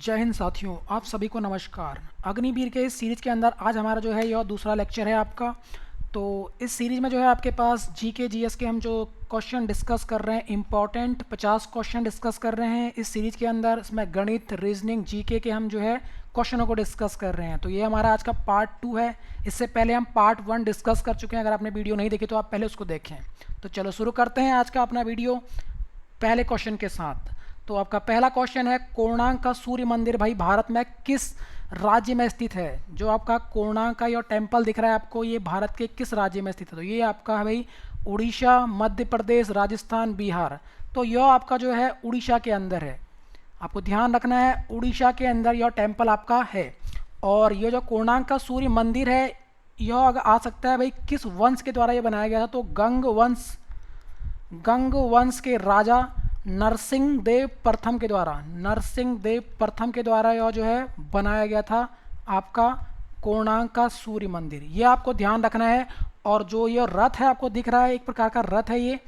जय हिंद साथियों, आप सभी को नमस्कार। अग्निवीर के इस सीरीज़ के अंदर आज हमारा जो है यह दूसरा लेक्चर है आपका। तो इस सीरीज़ में जो है आपके पास जीके जीएस के हम जो क्वेश्चन डिस्कस कर रहे हैं, इम्पॉर्टेंट 50 क्वेश्चन डिस्कस कर रहे हैं इस सीरीज़ के अंदर। इसमें गणित, रीजनिंग, जीके के हम जो है क्वेश्चनों को डिस्कस कर रहे हैं। तो ये हमारा आज का पार्ट 2 है। इससे पहले हम पार्ट 1 डिस्कस कर चुके हैं। अगर आपने वीडियो नहीं देखी तो आप पहले उसको देखें। तो चलो शुरू करते हैं आज का अपना वीडियो पहले क्वेश्चन के साथ। तो आपका पहला क्वेश्चन है, कोणार्क का सूर्य मंदिर भाई भारत में किस राज्य में स्थित है? जो आपका कोणार्क का ये टेम्पल दिख रहा है आपको, ये भारत के किस राज्य में स्थित है? तो ये आपका है भाई उड़ीसा, मध्य प्रदेश, राजस्थान, बिहार। तो यह आपका जो है उड़ीसा के अंदर है। आपको ध्यान रखना है, उड़ीसा के अंदर यह टेम्पल आपका है। और ये जो कोणार्क का सूर्य मंदिर है, यह आ सकता है भाई किस वंश के द्वारा ये बनाया गया था? तो गंग वंश के राजा नरसिंह देव प्रथम के द्वारा यह जो है बनाया गया था आपका कोणार्क का सूर्य मंदिर। ये आपको ध्यान रखना है। और जो ये रथ है आपको दिख रहा है, एक प्रकार का रथ है ये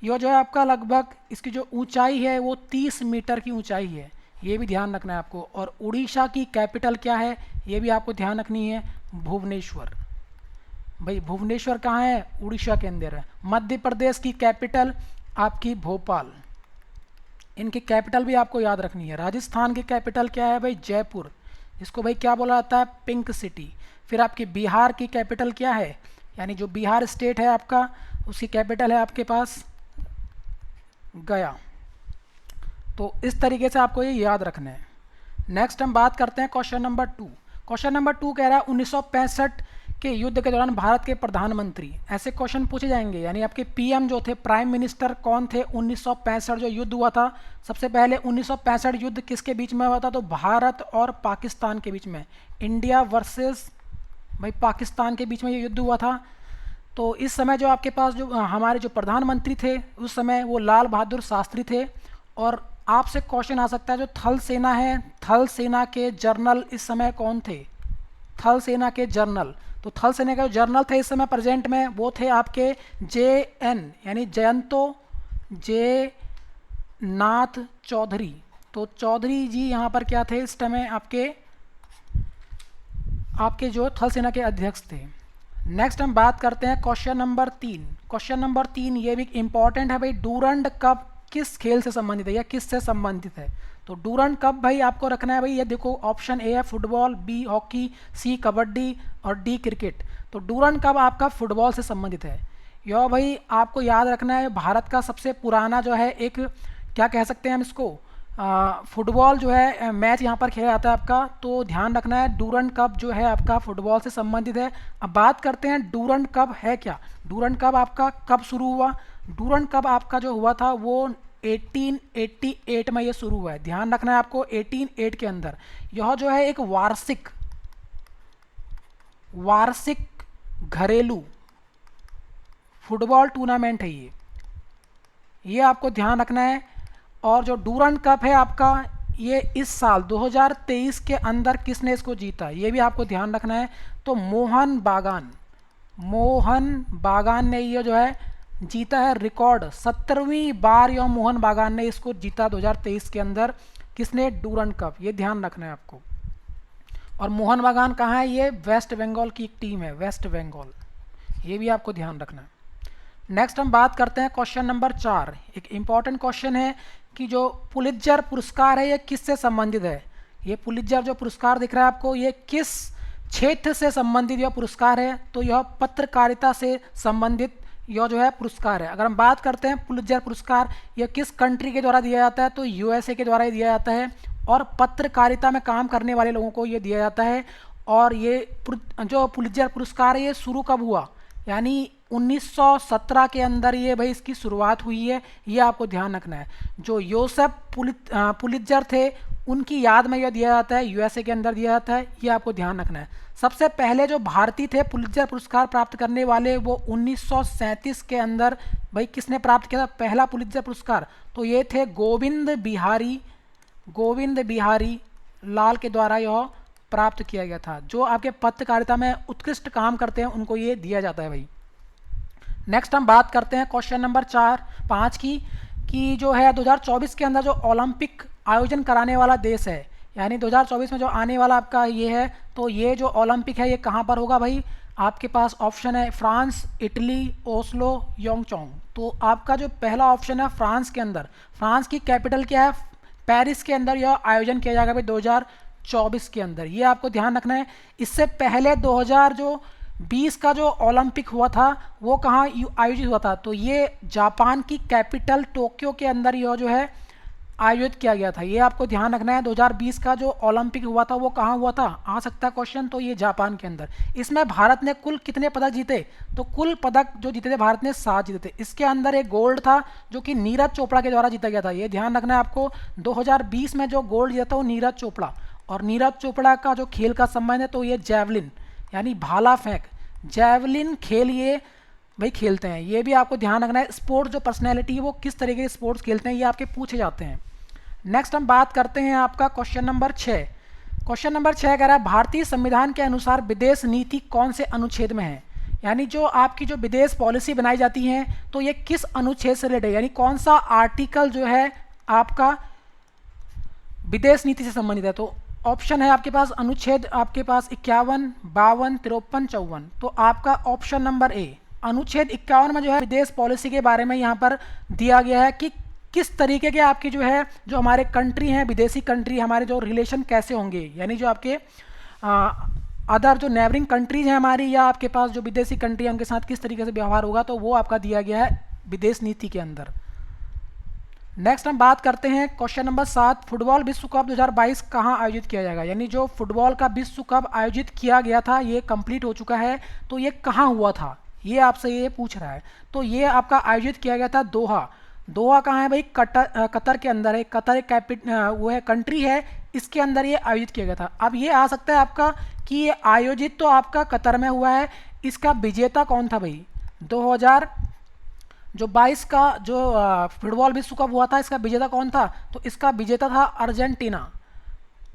जो है आपका लगभग इसकी जो ऊंचाई है वो 30 मीटर की ऊंचाई है। ये भी ध्यान रखना है आपको। और उड़ीसा की कैपिटल क्या है ये भी आपको ध्यान रखनी है, भुवनेश्वर। भाई भुवनेश्वर कहाँ है? उड़ीसा के अंदर है। मध्य प्रदेश की कैपिटल आपकी भोपाल। इनकी कैपिटल भी आपको याद रखनी है। राजस्थान की कैपिटल क्या है भाई? जयपुर, जिसको भाई क्या बोला जाता है? Pink city. फिर आपकी बिहार की कैपिटल क्या है? यानी जो बिहार स्टेट है आपका, उसकी कैपिटल है आपके पास गया। तो इस तरीके से आपको ये याद रखना है। नेक्स्ट हम बात करते हैं क्वेश्चन नंबर 2। क्वेश्चन नंबर 2 कह रहा है 1965 के युद्ध के दौरान भारत के प्रधानमंत्री, ऐसे क्वेश्चन पूछे जाएंगे। यानी आपके पीएम जो थे, प्राइम मिनिस्टर कौन थे 1965 जो युद्ध हुआ था? सबसे पहले 1965 युद्ध किसके बीच में हुआ था? तो भारत और पाकिस्तान के बीच में, इंडिया वर्सेस भाई पाकिस्तान के बीच में ये युद्ध हुआ था। तो इस समय जो आपके पास जो हमारे जो प्रधानमंत्री थे उस समय वो लाल बहादुर शास्त्री थे। और आपसे क्वेश्चन आ सकता है, जो थल सेना है, थल सेना के जनरल इस समय कौन थे? थल सेना के जनरल, तो थल सेना के जनरल थे इस समय प्रेजेंट में, वो थे आपके JN यानी जयंतो जे नाथ चौधरी। तो चौधरी जी यहाँ पर क्या थे इस समय? आपके जो थल सेना के अध्यक्ष थे। नेक्स्ट हम बात करते हैं क्वेश्चन नंबर 3। क्वेश्चन नंबर 3 ये भी इंपॉर्टेंट है भाई। डूरंड कप किस खेल से संबंधित है या किस से संबंधित है? तो डूरंड कप भाई आपको रखना है भाई, ये देखो ऑप्शन ए है फुटबॉल, बी हॉकी, सी कबड्डी और डी क्रिकेट। तो डूरंड कप आपका फुटबॉल से संबंधित है। यह भाई आपको याद रखना है, भारत का सबसे पुराना जो है एक, क्या कह सकते हैं हम इसको, फुटबॉल जो है मैच यहाँ पर खेला जाता है आपका। तो ध्यान रखना है, डूरंड कप जो है आपका फुटबॉल से संबंधित है। अब बात करते हैं डूरंड कप है क्या। डूरंड कप आपका कब शुरू हुआ? डूरंड कप आपका जो हुआ था वो 1888 में ये शुरू हुआ है। ध्यान रखना है आपको, 1888 के अंदर। यह जो है एक वार्षिक घरेलू फुटबॉल टूर्नामेंट है ये आपको ध्यान रखना है। और जो डूरंड कप है आपका, ये इस साल 2023 के अंदर किसने इसको जीता ये भी आपको ध्यान रखना है। तो मोहन बागान ने ये जो है जीता है। रिकॉर्ड 17वीं बार यह मोहन बागान ने इसको जीता 2023 के अंदर। किसने? Durand cup. ये ध्यान रखना है आपको। और मोहन बागान कहाँ है? ये वेस्ट बंगाल की एक टीम है, वेस्ट बंगाल। ये भी आपको ध्यान रखना है। नेक्स्ट हम बात करते हैं क्वेश्चन नंबर 4। एक इंपॉर्टेंट क्वेश्चन है कि जो पुलित्जर पुरस्कार है ये किससे संबंधित है? ये पुलित्जर जो पुरस्कार दिख रहा है आपको, ये किस क्षेत्र से संबंधित यह पुरस्कार है? तो यह पत्रकारिता से संबंधित यह जो है पुरस्कार है। अगर हम बात करते हैं पुलित्जर पुरस्कार, यह किस कंट्री के द्वारा दिया जाता है? तो USA के द्वारा ही दिया जाता है। और पत्रकारिता में काम करने वाले लोगों को ये दिया जाता है। और ये जो पुलित्जर पुरस्कार है ये शुरू कब हुआ? यानी 1917 के अंदर ये भाई इसकी शुरुआत हुई है। ये आपको ध्यान रखना है। जो योसेफ पुलित्जर थे उनकी याद में यह दिया जाता है, USA के अंदर दिया जाता है। ये आपको ध्यान रखना है। सबसे पहले जो भारतीय थे पुलित्जर पुरस्कार प्राप्त करने वाले, वो 1937 के अंदर भाई किसने प्राप्त किया था पहला पुलित्जर पुरस्कार? तो ये थे गोविंद बिहारी लाल के द्वारा यह प्राप्त किया गया था। जो आपके पत्रकारिता में उत्कृष्ट काम करते हैं उनको ये दिया जाता है भाई। नेक्स्ट हम बात करते हैं क्वेश्चन नंबर 5 की, कि जो है 2024 के अंदर जो ओलंपिक आयोजन कराने वाला देश है, यानी 2024 में जो आने वाला आपका ये है, तो ये जो ओलंपिक है ये कहाँ पर होगा भाई? आपके पास ऑप्शन है फ्रांस, इटली, ओस्लो, योंगचोंग। तो आपका जो पहला ऑप्शन है फ्रांस के अंदर, फ्रांस की कैपिटल क्या है? पेरिस के अंदर यह आयोजन किया जाएगा भाई 2024 के अंदर, ये आपको ध्यान रखना है। इससे पहले 2020 का जो ओलंपिक हुआ था वो कहाँ आयोजित हुआ था? तो ये जापान की कैपिटल टोक्यो के अंदर यह जो है आयोजित किया गया था। ये आपको ध्यान रखना है। 2020 का जो ओलंपिक हुआ था वो कहाँ हुआ था? आ सकता है क्वेश्चन, तो ये जापान के अंदर। इसमें भारत ने कुल कितने पदक जीते? तो कुल पदक जो जीते थे भारत ने 7 जीते थे। इसके अंदर एक गोल्ड था जो कि नीरज चोपड़ा के द्वारा जीता गया था, ये ध्यान रखना है आपको। 2020 में जो गोल्ड जीता था वो नीरज चोपड़ा, और नीरज चोपड़ा का जो खेल का संबंध है तो ये जैवलिन यानी भाला फेंक, जैवलिन खेल ये भाई खेलते हैं। ये भी आपको ध्यान रखना है। स्पोर्ट्स जो पर्सनैलिटी है वो किस तरीके के स्पोर्ट्स खेलते हैं ये आपके पूछे जाते हैं। नेक्स्ट हम बात करते हैं आपका क्वेश्चन नंबर 6। क्वेश्चन नंबर 6 कह रहा है भारतीय संविधान के अनुसार विदेश नीति कौन से अनुच्छेद में है? यानी जो आपकी जो विदेश पॉलिसी बनाई जाती है तो ये किस अनुच्छेद से रिलेटेड है, यानी कौन सा आर्टिकल जो है आपका विदेश नीति से संबंधित है? तो ऑप्शन है आपके पास अनुच्छेद आपके पास 51, 52, 53, 54। तो आपका ऑप्शन नंबर ए अनुच्छेद 51 में जो है विदेश पॉलिसी के बारे में यहाँ पर दिया गया है कि किस तरीके के आपकी जो है जो हमारे कंट्री हैं, विदेशी कंट्री, हमारे जो रिलेशन कैसे होंगे, यानी जो आपके अदर जो नेबरिंग कंट्रीज हैं हमारी, या आपके पास जो विदेशी कंट्री है उनके साथ किस तरीके से व्यवहार होगा, तो वो आपका दिया गया है विदेश नीति के अंदर। नेक्स्ट हम बात करते हैं क्वेश्चन नंबर 7। फुटबॉल विश्व कप 2022 कहाँ आयोजित किया जाएगा? यानी जो फुटबॉल का विश्व कप आयोजित किया गया था ये कंप्लीट हो चुका है, तो ये कहाँ हुआ था ये आपसे ये पूछ रहा है। तो ये आपका आयोजित किया गया था दोहा। दोहा कहाँ है भाई? कतर के अंदर है। कतर एक वो है कंट्री है, इसके अंदर ये आयोजित किया गया था। अब ये आ सकता है आपका कि ये आयोजित तो आपका कतर में हुआ है, इसका विजेता कौन था भाई? 2022 का जो फुटबॉल विश्व कप हुआ था इसका विजेता कौन था? तो इसका विजेता था अर्जेंटीना।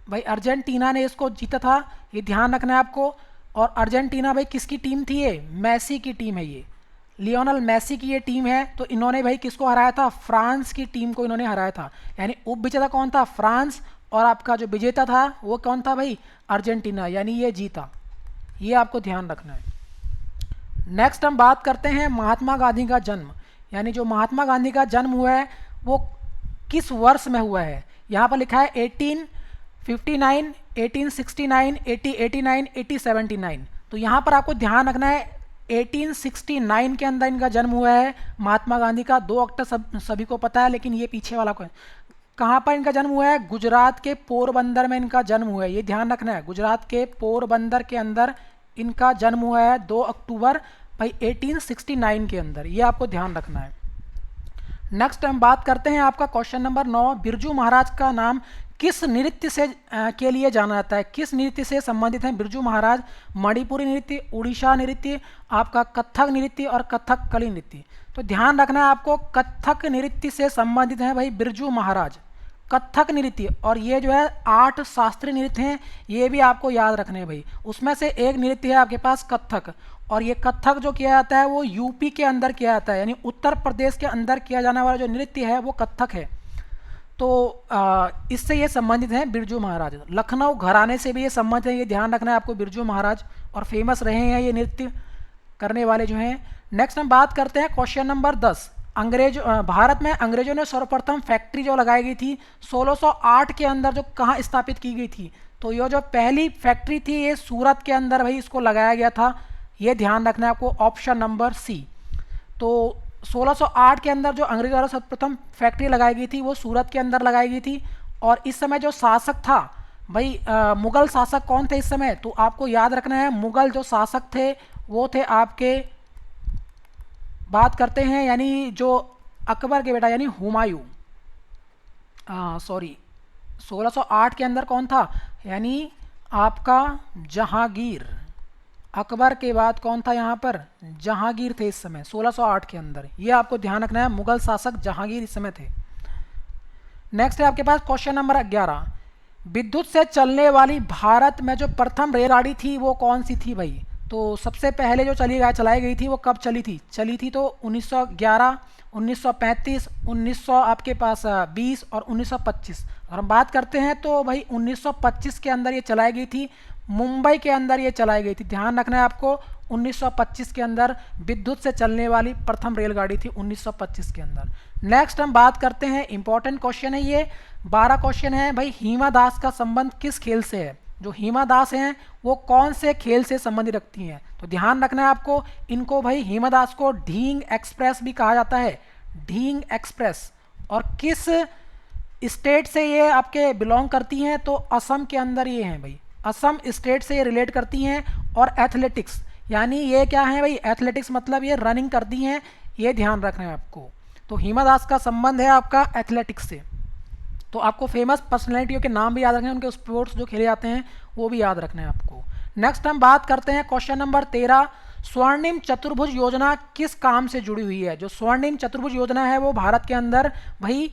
भाई अर्जेंटीना ने इसको जीता था, ये ध्यान रखना है आपको। और अर्जेंटीना भाई किसकी टीम थी? ये मैसी की टीम है, ये लियोनल मैसी की ये टीम है। तो इन्होंने भाई किसको हराया था? फ्रांस की टीम को इन्होंने हराया था। यानी उप विजेता कौन था? फ्रांस, और आपका जो विजेता था वो कौन था भाई? अर्जेंटीना, यानी ये जीता। ये आपको ध्यान रखना है। नेक्स्ट हम बात करते हैं महात्मा गांधी का जन्म। यानी जो महात्मा गांधी का जन्म हुआ है वो किस वर्ष में हुआ है? यहाँ पर लिखा है 1859, 1869, 1889, 1879। तो यहाँ पर आपको ध्यान रखना है 1869 के अंदर इनका जन्म हुआ है महात्मा गांधी का। 2 अक्टूबर सभी को पता है, लेकिन ये पीछे वाला को है। कहाँ पर इनका जन्म हुआ है? गुजरात के पोरबंदर में इनका जन्म हुआ है, ये ध्यान रखना है। गुजरात के पोरबंदर के अंदर इनका जन्म हुआ है 2 अक्टूबर भाई 1869 के अंदर, ये आपको ध्यान रखना है। नेक्स्ट हम बात करते हैं आपका क्वेश्चन नंबर 9। बिरजू महाराज का नाम किस नृत्य से के लिए जाना जाता है? किस नृत्य से संबंधित हैं बिरजू महाराज? मणिपुरी नृत्य, उड़ीसा नृत्य, आपका कथक नृत्य और कथक कली नृत्य। तो ध्यान रखना है आपको, कथक नृत्य से संबंधित हैं भाई बिरजू महाराज, कथक नृत्य। और ये जो है 8 शास्त्रीय नृत्य हैं, ये भी आपको याद रखने हैं भाई। उसमें से एक नृत्य है आपके पास कथक, और ये कथक जो किया जाता है वो यूपी के अंदर किया जाता है, यानी उत्तर प्रदेश के अंदर किया जाने वाला जो नृत्य है वो कथक है। तो इससे ये संबंधित हैं बिरजू महाराज। लखनऊ घराने से भी ये संबंधित है, ये ध्यान रखना है आपको बिरजू महाराज, और फेमस रहे हैं ये नृत्य करने वाले जो हैं। नेक्स्ट हम बात करते हैं क्वेश्चन नंबर 10। भारत में अंग्रेजों ने सर्वप्रथम फैक्ट्री जो लगाई गई थी 1608 के अंदर, जो कहाँ स्थापित की गई थी? तो ये जो पहली फैक्ट्री थी ये सूरत के अंदर भाई इसको लगाया गया था, ये ध्यान रखना है आपको, ऑप्शन नंबर सी। तो 1608 के अंदर जो अंग्रेजों द्वारा सर्वप्रथम फैक्ट्री लगाई गई थी वो सूरत के अंदर लगाई गई थी। और इस समय जो शासक था भाई मुगल शासक कौन थे इस समय? तो आपको याद रखना है मुगल जो शासक थे वो थे आपके, बात करते हैं यानी जो अकबर के बेटा यानी हुमायूं। 1608 के अंदर कौन था? यानी आपका जहांगीर। अकबर के बाद कौन था यहाँ पर? जहांगीर थे इस समय 1608 के अंदर, ये आपको ध्यान रखना है, मुगल शासक जहांगीर इस समय थे। नेक्स्ट है आपके पास क्वेश्चन नंबर 11। विद्युत से चलने वाली भारत में जो प्रथम रेलगाड़ी थी वो कौन सी थी भाई? तो सबसे पहले जो चलाई गई थी वो कब चली थी तो 1911, 1935, 1900 आपके पास 20 और 1925। और हम बात करते हैं तो भाई 1925 के अंदर ये चलाई गई थी, मुंबई के अंदर ये चलाई गई थी। ध्यान रखना है आपको, 1925 के अंदर विद्युत से चलने वाली प्रथम रेलगाड़ी थी 1925 के अंदर। नेक्स्ट हम बात करते हैं, इंपॉर्टेंट क्वेश्चन है ये, 12 क्वेश्चन है भाई, हिमा दास का संबंध किस खेल से है? जो हिमा दास हैं वो कौन से खेल से संबंधित रखती हैं? तो ध्यान रखना है आपको, इनको भाई हिमा दास को ढींग एक्सप्रेस भी कहा जाता है, ढींग एक्सप्रेस। और किस स्टेट से ये आपके बिलोंग करती हैं? तो असम के अंदर ये हैं भाई, असम स्टेट से ये रिलेट करती हैं। और एथलेटिक्स, यानी ये क्या है भाई, एथलेटिक्स मतलब ये रनिंग करती हैं, ये ध्यान रखना है आपको। तो हिमा दास का संबंध है आपका एथलेटिक्स से। तो आपको फेमस पर्सनैलिटियों के नाम भी याद रखने हैं, उनके स्पोर्ट्स जो खेले जाते हैं वो भी याद रखना है आपको। नेक्स्ट हम बात करते हैं क्वेश्चन नंबर 13, स्वर्णिम चतुर्भुज योजना किस काम से जुड़ी हुई है? जो स्वर्णिम चतुर्भुज योजना है वो भारत के अंदर भाई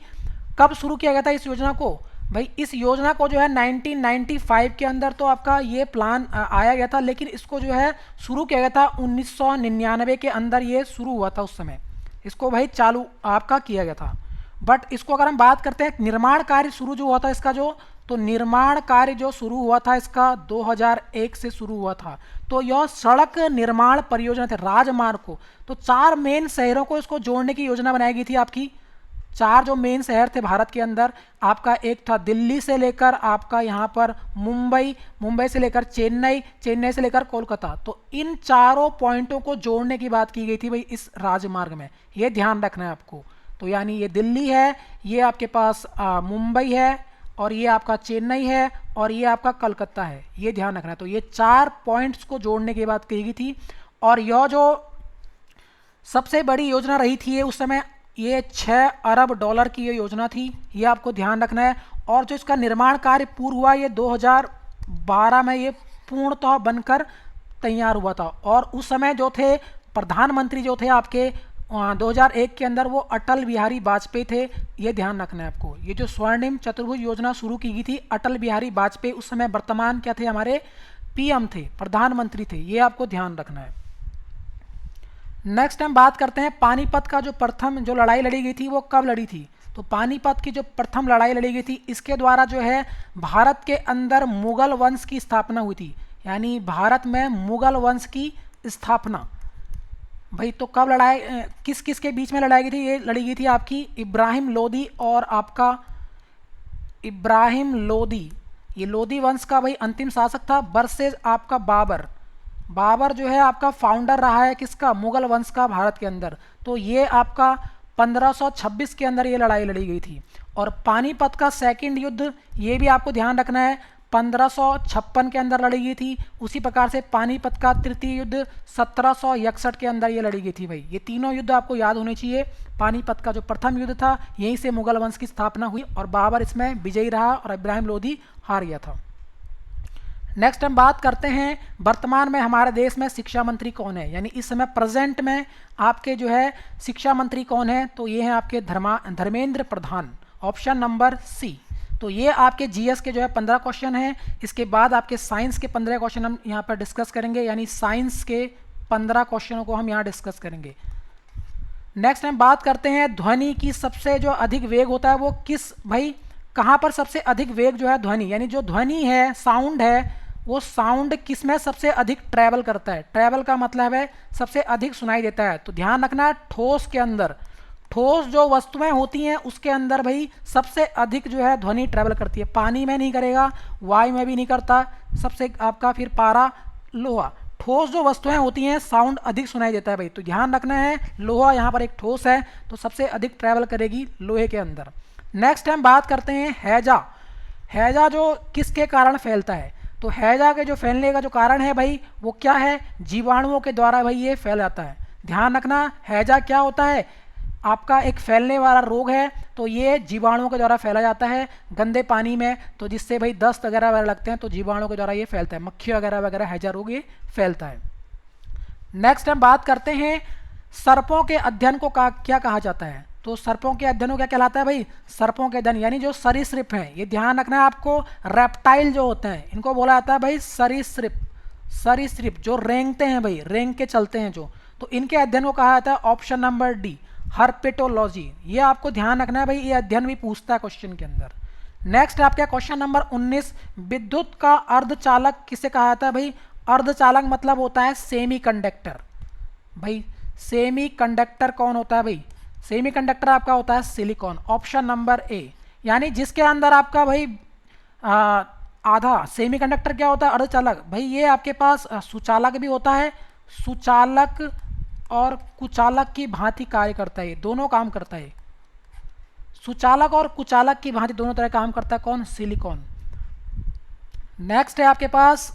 कब शुरू किया गया था इस योजना को? भाई इस योजना को जो है 1995 के अंदर तो आपका ये प्लान आया गया था, लेकिन इसको जो है शुरू किया गया था 1999 के अंदर, ये शुरू हुआ था उस समय, इसको भाई चालू आपका किया गया था। बट इसको अगर हम बात करते हैं निर्माण कार्य शुरू जो हुआ था इसका जो, तो निर्माण कार्य जो शुरू हुआ था इसका 2001 से शुरू हुआ था। तो यह सड़क निर्माण परियोजना थे, राजमार्ग को, तो 4 मेन शहरों को इसको जोड़ने की योजना बनाई गई थी आपकी। 4 जो मेन शहर थे भारत के अंदर, आपका एक था दिल्ली से लेकर आपका यहाँ पर मुंबई, मुंबई से लेकर चेन्नई, चेन्नई से लेकर कोलकाता। तो इन चारों पॉइंटों को जोड़ने की बात की गई थी भाई इस राजमार्ग में, ये ध्यान रखना है आपको। तो यानी ये दिल्ली है, ये आपके पास मुंबई है, और ये आपका चेन्नई है, और ये आपका कलकत्ता है, ये ध्यान रखना है। तो ये 4 पॉइंट्स को जोड़ने की बात कही गई थी। और यह जो सबसे बड़ी योजना रही थी ये उस समय, ये 6 अरब डॉलर की ये योजना थी, ये आपको ध्यान रखना है। और जो इसका निर्माण कार्य पूर्ण हुआ ये 2012 में ये पूर्णतः बनकर तैयार हुआ था। और उस समय जो थे प्रधानमंत्री जो थे आपके 2001 के अंदर वो अटल बिहारी वाजपेयी थे, ये ध्यान रखना है आपको। ये जो स्वर्णिम चतुर्भुज योजना शुरू की गई थी, अटल बिहारी वाजपेयी उस समय वर्तमान क्या थे, हमारे पीएम थे, प्रधानमंत्री थे, ये आपको ध्यान रखना है। नेक्स्ट हम बात करते हैं पानीपत का जो प्रथम जो लड़ाई लड़ी गई थी वो कब लड़ी थी? तो पानीपत की जो प्रथम लड़ाई लड़ी गई थी, इसके द्वारा जो है भारत के अंदर मुगल वंश की स्थापना हुई थी, यानी भारत में मुगल वंश की स्थापना। भाई तो कब लड़ाई, किस किस के बीच में लड़ाई गई थी? ये लड़ी गई थी आपकी इब्राहिम लोदी और आपका इब्राहिम लोदी, ये लोदी वंश का भाई अंतिम शासक था, वर्सेस आपका बाबर। बाबर जो है आपका फाउंडर रहा है किसका, मुगल वंश का भारत के अंदर। तो ये आपका 1526 के अंदर ये लड़ाई लड़ी गई थी। और पानीपत का सेकंड युद्ध, ये भी आपको ध्यान रखना है, 1556 के अंदर लड़ी गई थी। उसी प्रकार से पानीपत का तृतीय युद्ध 1761 के अंदर ये लड़ी गई थी। भाई ये तीनों युद्ध आपको याद होने चाहिए। पानीपत का जो प्रथम युद्ध था, यहीं से मुगल वंश की स्थापना हुई और बाबर इसमें विजयी रहा और इब्राहिम लोदी हार गया था। नेक्स्ट हम बात करते हैं वर्तमान में हमारे देश में शिक्षा मंत्री कौन है, यानी इस समय प्रेजेंट में आपके जो है शिक्षा मंत्री कौन है? तो ये हैं आपके Dharmendra Pradhan, option number C. तो ये आपके जीएस के जो है 15 क्वेश्चन हैं। इसके बाद आपके साइंस के 15 क्वेश्चन हम यहाँ पर डिस्कस करेंगे, यानी साइंस के 15 क्वेश्चनों को हम यहाँ डिस्कस करेंगे। नेक्स्ट हम बात करते हैं ध्वनि की सबसे जो अधिक वेग होता है वो किस, भाई कहाँ पर सबसे अधिक वेग जो है ध्वनि, यानी जो ध्वनि है, साउंड है, वो साउंड किस में सबसे अधिक ट्रैवल करता है? ट्रैवल का मतलब है सबसे अधिक सुनाई देता है। तो ध्यान रखना है ठोस के अंदर, ठोस जो वस्तुएं होती हैं उसके अंदर भाई सबसे अधिक जो है ध्वनि ट्रैवल करती है। पानी में नहीं करेगा, वायु में भी नहीं करता, सबसे आपका फिर पारा, लोहा, ठोस जो वस्तुएं होती हैं साउंड अधिक सुनाई देता है भाई। तो ध्यान रखना है, लोहा यहाँ पर एक ठोस है तो सबसे अधिक ट्रैवल करेगी लोहे के अंदर। नेक्स्ट हम बात करते हैं हैजा। हैजा जो किसके कारण फैलता है? तो हैजा के जो फैलने का जो कारण है भाई वो क्या है? जीवाणुओं के द्वारा भाई ये फैल जाता है। ध्यान रखना, हैजा क्या होता है? आपका एक फैलने वाला रोग है, तो ये जीवाणुओं के द्वारा फैला जाता है गंदे पानी में, तो जिससे भाई दस्त वगैरह वगैरह लगते हैं तो जीवाणुओं के द्वारा ये फैलता है, मक्खी वगैरह वगैरह हैजा रोग ये फैलता है। नेक्स्ट हम बात करते हैं सर्पों के अध्ययन को क्या कहा जाता है? तो सर्पों के अध्ययन को क्या कहलाता है भाई? सर्पों के अध्ययन यानी जो सरीसृप हैं, ये ध्यान रखना है आपको, रेप्टाइल जो होते हैं इनको बोला जाता है भाई सरीसृप। सरीसृप जो रेंगते हैं भाई, रेंग के चलते हैं जो, तो इनके अध्ययन को कहा जाता है ऑप्शन नंबर डी, हर्पेटोलॉजी। ये आपको ध्यान रखना है भाई, ये अध्ययन भी पूछता है क्वेश्चन के अंदर। नेक्स्ट आपका क्वेश्चन नंबर 19, विद्युत का अर्धचालक किसे कहा जाता है भाई? अर्धचालक मतलब होता है सेमी कंडक्टर। भाई सेमी कंडक्टर कौन होता है भाई? सेमी कंडक्टर आपका होता है सिलिकॉन, ऑप्शन नंबर ए। यानी जिसके अंदर आपका भाई आधा सेमी कंडक्टर क्या होता है? अर्धचालक। भाई ये आपके पास सुचालक भी होता है, सुचालक और कुचालक की भांति कार्य करता है, दोनों काम करता है। सुचालक और कुचालक की भांति दोनों तरह काम करता है कौन? सिलिकॉन। नेक्स्ट है आपके पास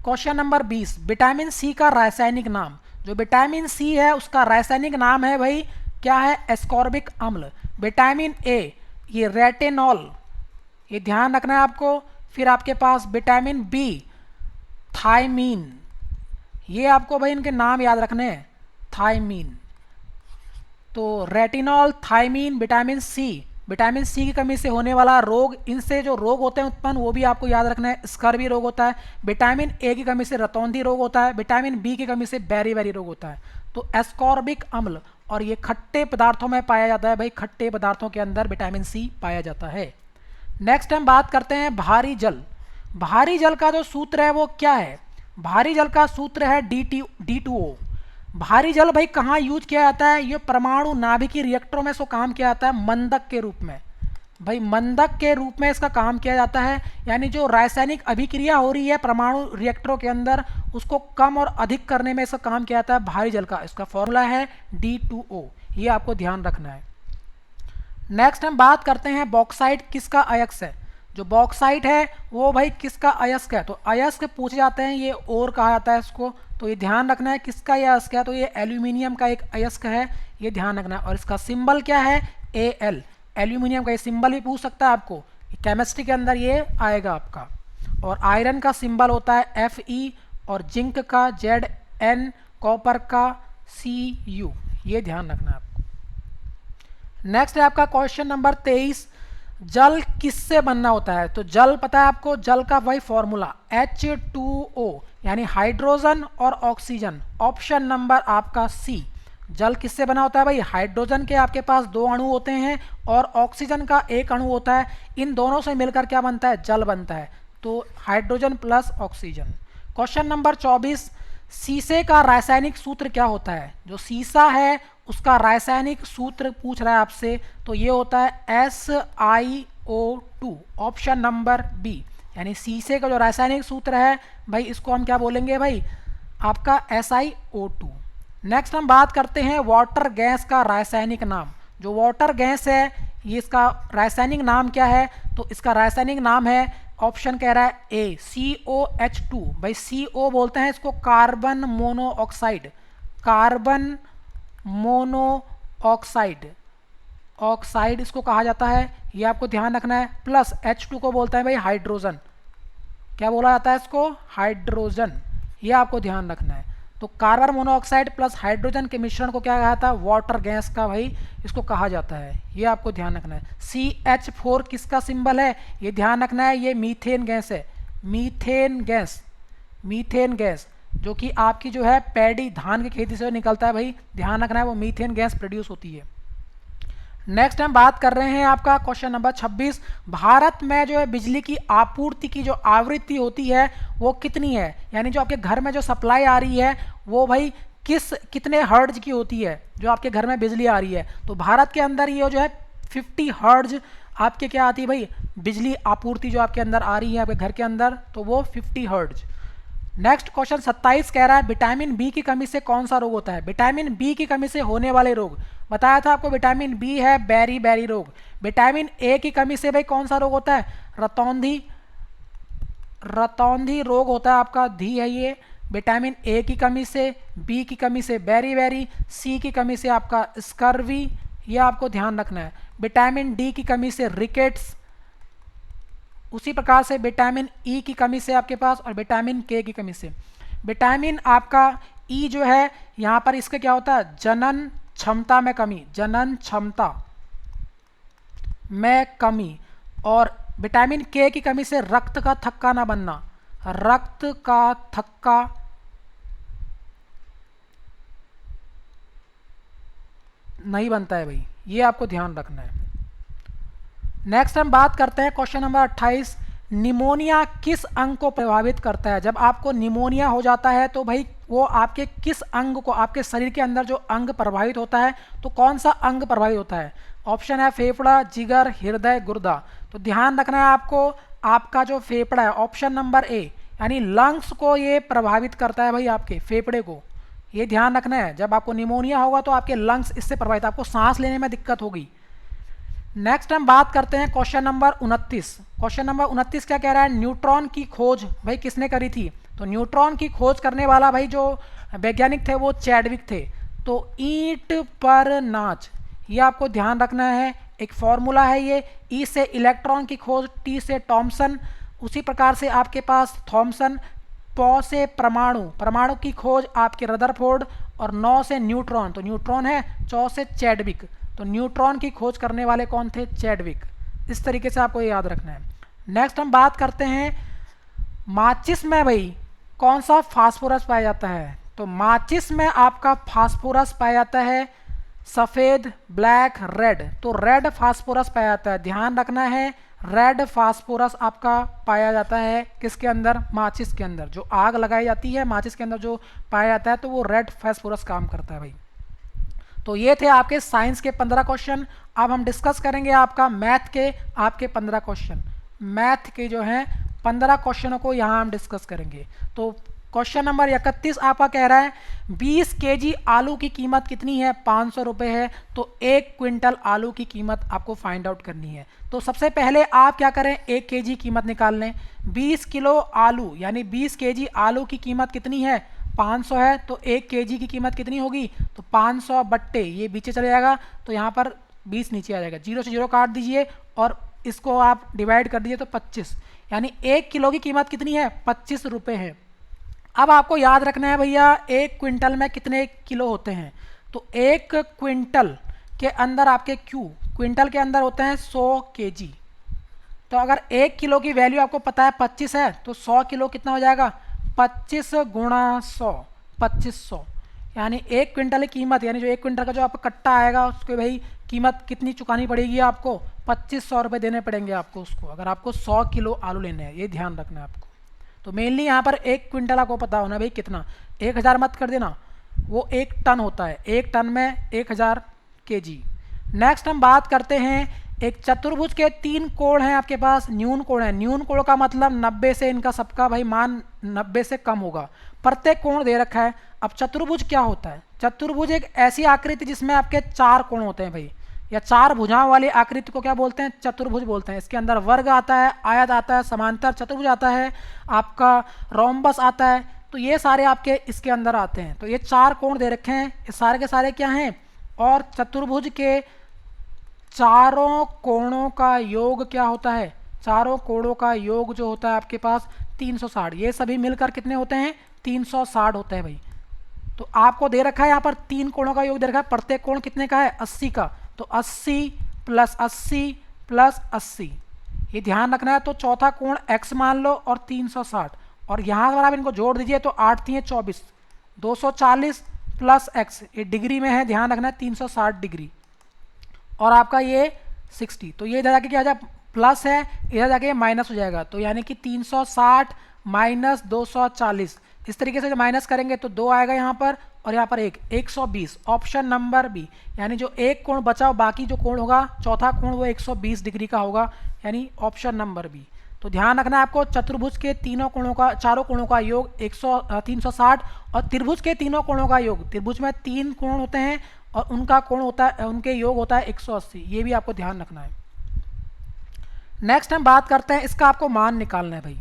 क्वेश्चन नंबर 20, विटामिन सी का रासायनिक नाम। जो विटामिन सी है उसका रासायनिक नाम है भाई क्या है? एस्कॉर्बिक अम्ल। विटामिन ए ये रेटिनॉल, ये ध्यान रखना है आपको। फिर आपके पास विटामिन बी थायमीन, ये आपको भाई इनके नाम याद रखने हैं, थायमीन। तो रेटिनॉल, थायमीन, विटामिन सी की कमी से होने वाला रोग, इनसे जो रोग होते हैं उत्पन्न वो भी आपको याद रखना है। स्कर्वी रोग होता है। विटामिन ए की कमी से रतौंधी रोग होता है। विटामिन बी की कमी से बेरी रोग होता है। तो एस्कॉर्बिक अम्ल, और ये खट्टे पदार्थों में पाया जाता है भाई, खट्टे पदार्थों के अंदर विटामिन सी पाया जाता है। नेक्स्ट हम बात करते हैं भारी जल। भारी जल का जो सूत्र है वो क्या है? भारी जल का सूत्र है D2O। भारी जल भाई कहाँ यूज किया जाता है? ये परमाणु नाभिकीय रिएक्टरों में इसको काम किया जाता है मंदक के रूप में। भाई मंदक के रूप में इसका काम किया जाता है, यानी जो रासायनिक अभिक्रिया हो रही है परमाणु रिएक्टरों के अंदर उसको कम और अधिक करने में इसका काम किया जाता है भारी जल का। इसका फॉर्मूला है D2O, ये आपको ध्यान रखना है। नेक्स्ट हम बात करते हैं बॉक्साइट किसका अयस्क है। जो बॉक्साइट है वो भाई किसका अयस्क है? तो अयस्क पूछे जाते हैं, ये और कहा जाता है इसको, तो ये ध्यान रखना है किसका ये अयस्क है। तो ये एल्यूमिनियम का एक अयस्क है, ये ध्यान रखना है। और इसका सिंबल क्या है? Al। एल्यूमिनियम का ये सिंबल भी पूछ सकता है आपको, केमिस्ट्री के अंदर ये आएगा आपका। और आयरन का सिंबल होता है Fe, और जिंक का Zn, कॉपर का Cu, ये ध्यान रखना है आपको। नेक्स्ट है आपका क्वेश्चन नंबर 23, जल किससे बनना होता है? तो जल पता है आपको, जल का वही फॉर्मूला H2O, यानी हाइड्रोजन और ऑक्सीजन, ऑप्शन नंबर आपका सी। जल किससे बना होता है भाई? हाइड्रोजन के आपके पास 2 अणु होते हैं और ऑक्सीजन का 1 अणु होता है, इन दोनों से मिलकर क्या बनता है? जल बनता है। तो hydrogen plus oxygen. Question number 24, शीशे का रासायनिक सूत्र क्या होता है? जो शीशा है उसका रासायनिक सूत्र पूछ रहा है आपसे, तो ये होता है SiO2, ऑप्शन नंबर बी। यानी शीशे का जो रासायनिक सूत्र है भाई इसको हम क्या बोलेंगे भाई? आपका SiO2। नेक्स्ट हम बात करते हैं वाटर गैस का रासायनिक नाम। जो वाटर गैस है ये इसका रासायनिक नाम क्या है? तो इसका रासायनिक नाम है, ऑप्शन कह रहा है ए, COH2। भाई CO बोलते हैं इसको carbon monoxide, carbon monoxide, oxide इसको कहा जाता है, ये आपको ध्यान रखना है। प्लस H2 को बोलता है भाई हाइड्रोजन, क्या बोला जाता है इसको? हाइड्रोजन, ये आपको ध्यान रखना है। तो कार्बन मोनोऑक्साइड प्लस हाइड्रोजन के मिश्रण को क्या कहा था? वाटर गैस का भाई इसको कहा जाता है, ये आपको ध्यान रखना है। CH4 किसका सिंबल है? ये ध्यान रखना है, ये मीथेन गैस है, मीथेन गैस, मीथेन गैस जो कि आपकी जो है पैडी धान की खेती से निकलता है भाई, ध्यान रखना है वो मीथेन गैस प्रोड्यूस होती है। नेक्स्ट हम बात कर रहे हैं आपका क्वेश्चन नंबर 26, भारत में जो है बिजली की आपूर्ति की जो आवृत्ति होती है वो कितनी है? यानी जो आपके घर में जो सप्लाई आ रही है वो भाई कितने हर्ट्ज की होती है जो आपके घर में बिजली आ रही है? तो भारत के अंदर ये जो है 50 हर्ट्ज आपके क्या आती है भाई? बिजली आपूर्ति जो आपके अंदर आ रही है आपके घर के अंदर, तो वो 50 हर्ट्ज। नेक्स्ट क्वेश्चन 27 कह रहा है विटामिन बी की कमी से कौन सा रोग होता है? विटामिन बी की कमी से होने वाले रोग बताया था आपको, विटामिन बी है बेरी रोग। विटामिन ए की कमी से भाई कौन सा रोग होता है? रतौंधी रोग होता है आपका, धी है ये। विटामिन ए की कमी से, बी की कमी से बेरी, सी की कमी से आपका स्कर्वी, ये आपको ध्यान रखना है। विटामिन डी की कमी से रिकेट्स, उसी प्रकार से विटामिन ई की कमी से आपके पास, और विटामिन के की कमी से। विटामिन आपका ई जो है यहाँ पर इसका क्या होता है? जनन क्षमता में कमी, जनन क्षमता में कमी। और विटामिन के की कमी से रक्त का थक्का ना बनना, रक्त का थक्का नहीं बनता है भाई, ये आपको ध्यान रखना है। नेक्स्ट हम बात करते हैं क्वेश्चन नंबर 28। निमोनिया किस अंग को प्रभावित करता है? जब आपको निमोनिया हो जाता है तो भाई वो आपके किस अंग को, आपके शरीर के अंदर जो अंग प्रभावित होता है तो कौन सा अंग प्रभावित होता है? ऑप्शन है फेफड़ा, जिगर, हृदय, गुर्दा। तो ध्यान रखना है आपको, आपका जो फेफड़ा है ऑप्शन नंबर ए, यानी लंग्स को ये प्रभावित करता है भाई, आपके फेफड़े को। ये ध्यान रखना है, जब आपको निमोनिया होगा तो आपके लंग्स इससे प्रभावित, आपको सांस लेने में दिक्कत होगी। नेक्स्ट हम बात करते हैं क्वेश्चन नंबर 29। क्वेश्चन नंबर 29 क्या कह रहा है? न्यूट्रॉन की खोज भाई किसने करी थी? तो न्यूट्रॉन की खोज करने वाला भाई जो वैज्ञानिक थे वो चैडविक थे। तो ईंट पर नाच, ये आपको ध्यान रखना है, एक फॉर्मूला है ये। ई से इलेक्ट्रॉन की खोज, टी से टॉमसन, उसी प्रकार से आपके पास थॉमसन, पौ से परमाणु, परमाणु की खोज आपके रदरफोर्ड, और नौ से न्यूट्रॉन, तो न्यूट्रॉन है, चौ से चैडविक। तो न्यूट्रॉन की खोज करने वाले कौन थे? चैडविक। इस तरीके से आपको ये याद रखना है। नेक्स्ट हम बात करते हैं माचिस में भाई कौन सा फास्फोरस पाया जाता है? तो माचिस में आपका फास्फोरस पाया जाता है सफ़ेद, ब्लैक, रेड। तो रेड फास्फोरस पाया जाता है, ध्यान रखना है। रेड फास्फोरस आपका पाया जाता है किसके अंदर? माचिस के अंदर। जो आग लगाई जाती है माचिस के अंदर जो पाया जाता है तो वो रेड फास्फोरस काम करता है भाई। तो ये थे आपके साइंस के 15 क्वेश्चन। अब हम डिस्कस करेंगे आपका मैथ के आपके 15 क्वेश्चन। मैथ के जो हैं 15 क्वेश्चनों को यहाँ हम डिस्कस करेंगे। तो क्वेश्चन नंबर 31 आपका कह रहा है 20 केजी आलू की कीमत कितनी है? 500 रुपये है। तो 1 क्विंटल आलू की कीमत आपको फाइंड आउट करनी है। तो सबसे पहले आप क्या करें? 1 केजी कीमत निकाल लें। 20 किलो आलू यानी 20 केजी आलू की कीमत कितनी है? 500 है। तो 1 केजी की कीमत कितनी होगी? तो 500 बट्टे ये नीचे चले जाएगा, तो यहाँ पर 20 नीचे आ जाएगा, 0 से 0 काट दीजिए और इसको आप डिवाइड कर दीजिए तो 25, यानी 1 किलो की कीमत कितनी है? 25 रुपये है। अब आपको याद रखना है भैया 1 क्विंटल में कितने किलो होते हैं? तो 1 क्विंटल के अंदर आपके क्विंटल के अंदर होते हैं 100 केजी। तो अगर 1 किलो की वैल्यू आपको पता है 25 है, तो 100 किलो कितना हो जाएगा? 25 गुणा 100, 2500, यानी 1 क्विंटल की कीमत, यानी जो 1 क्विंटल का जो आपका कट्टा आएगा उसकी भाई कीमत कितनी चुकानी पड़ेगी आपको? 2500 रुपये देने पड़ेंगे आपको उसको, अगर आपको 100 किलो आलू लेने हैं। ये ध्यान रखना है आपको। तो मेनली यहाँ पर 1 क्विंटल आपको पता होना भाई कितना, 1000 मत कर देना, वो 1 टन होता है, 1 टन में 1000 केजी। नेक्स्ट हम बात करते हैं एक चतुर्भुज के 3 कोण हैं आपके पास, न्यून कोण है। न्यून कोण का मतलब 90 से इनका सबका भाई मान 90 से कम होगा। प्रत्येक कोण दे रखा है। अब चतुर्भुज क्या होता है? चतुर्भुज एक ऐसी आकृति जिसमें आपके 4 कोण होते हैं भाई, या 4 भुजाओं वाली आकृति को क्या बोलते हैं? चतुर्भुज बोलते हैं। इसके अंदर वर्ग आता है, आयत आता है, समांतर चतुर्भुज आता है, आपका रोम्बस आता है। तो ये सारे आपके इसके अंदर आते हैं। तो ये 4 कोण दे रखे हैं, ये सारे के सारे क्या हैं? और चतुर्भुज के चारों कोणों का योग क्या होता है? चारों कोणों का योग जो होता है आपके पास 360। ये सभी मिलकर कितने होते हैं? 360 होते हैं भाई। तो आपको दे रखा है यहाँ पर 3 कोणों का योग दे रखा है। प्रत्येक कोण कितने का है? 80 का। तो 80 प्लस 80 प्लस 80, ये ध्यान रखना है। तो चौथा कोण x मान लो और 360, और यहाँ अगर आप इनको जोड़ दीजिए तो 8 3 24, 240 प्लस x, ये डिग्री में है, ध्यान रखना है 360 डिग्री, और आपका ये 60। तो ये इधर जाके क्या हो जाए? प्लस है, इधर जाके माइनस हो जाएगा। तो यानी कि 360 माइनस 240, इस तरीके से जब माइनस करेंगे तो 2 आएगा यहाँ पर, और यहाँ पर 1, 120। ऑप्शन नंबर बी, यानी जो 1 कोण बचा बाकी जो कोण होगा चौथा कोण वो 120 डिग्री का होगा, यानी ऑप्शन नंबर बी। तो ध्यान रखना है आपको चतुर्भुज के चारों कोणों का योग 360, और त्रिभुज के तीनों कोणों का योग, त्रिभुज में 3 कोण होते हैं और उनका कोण होता है, उनके योग होता है 180। ये भी आपको ध्यान रखना है। नेक्स्ट हम बात करते हैं, इसका आपको मान निकालना है भाई।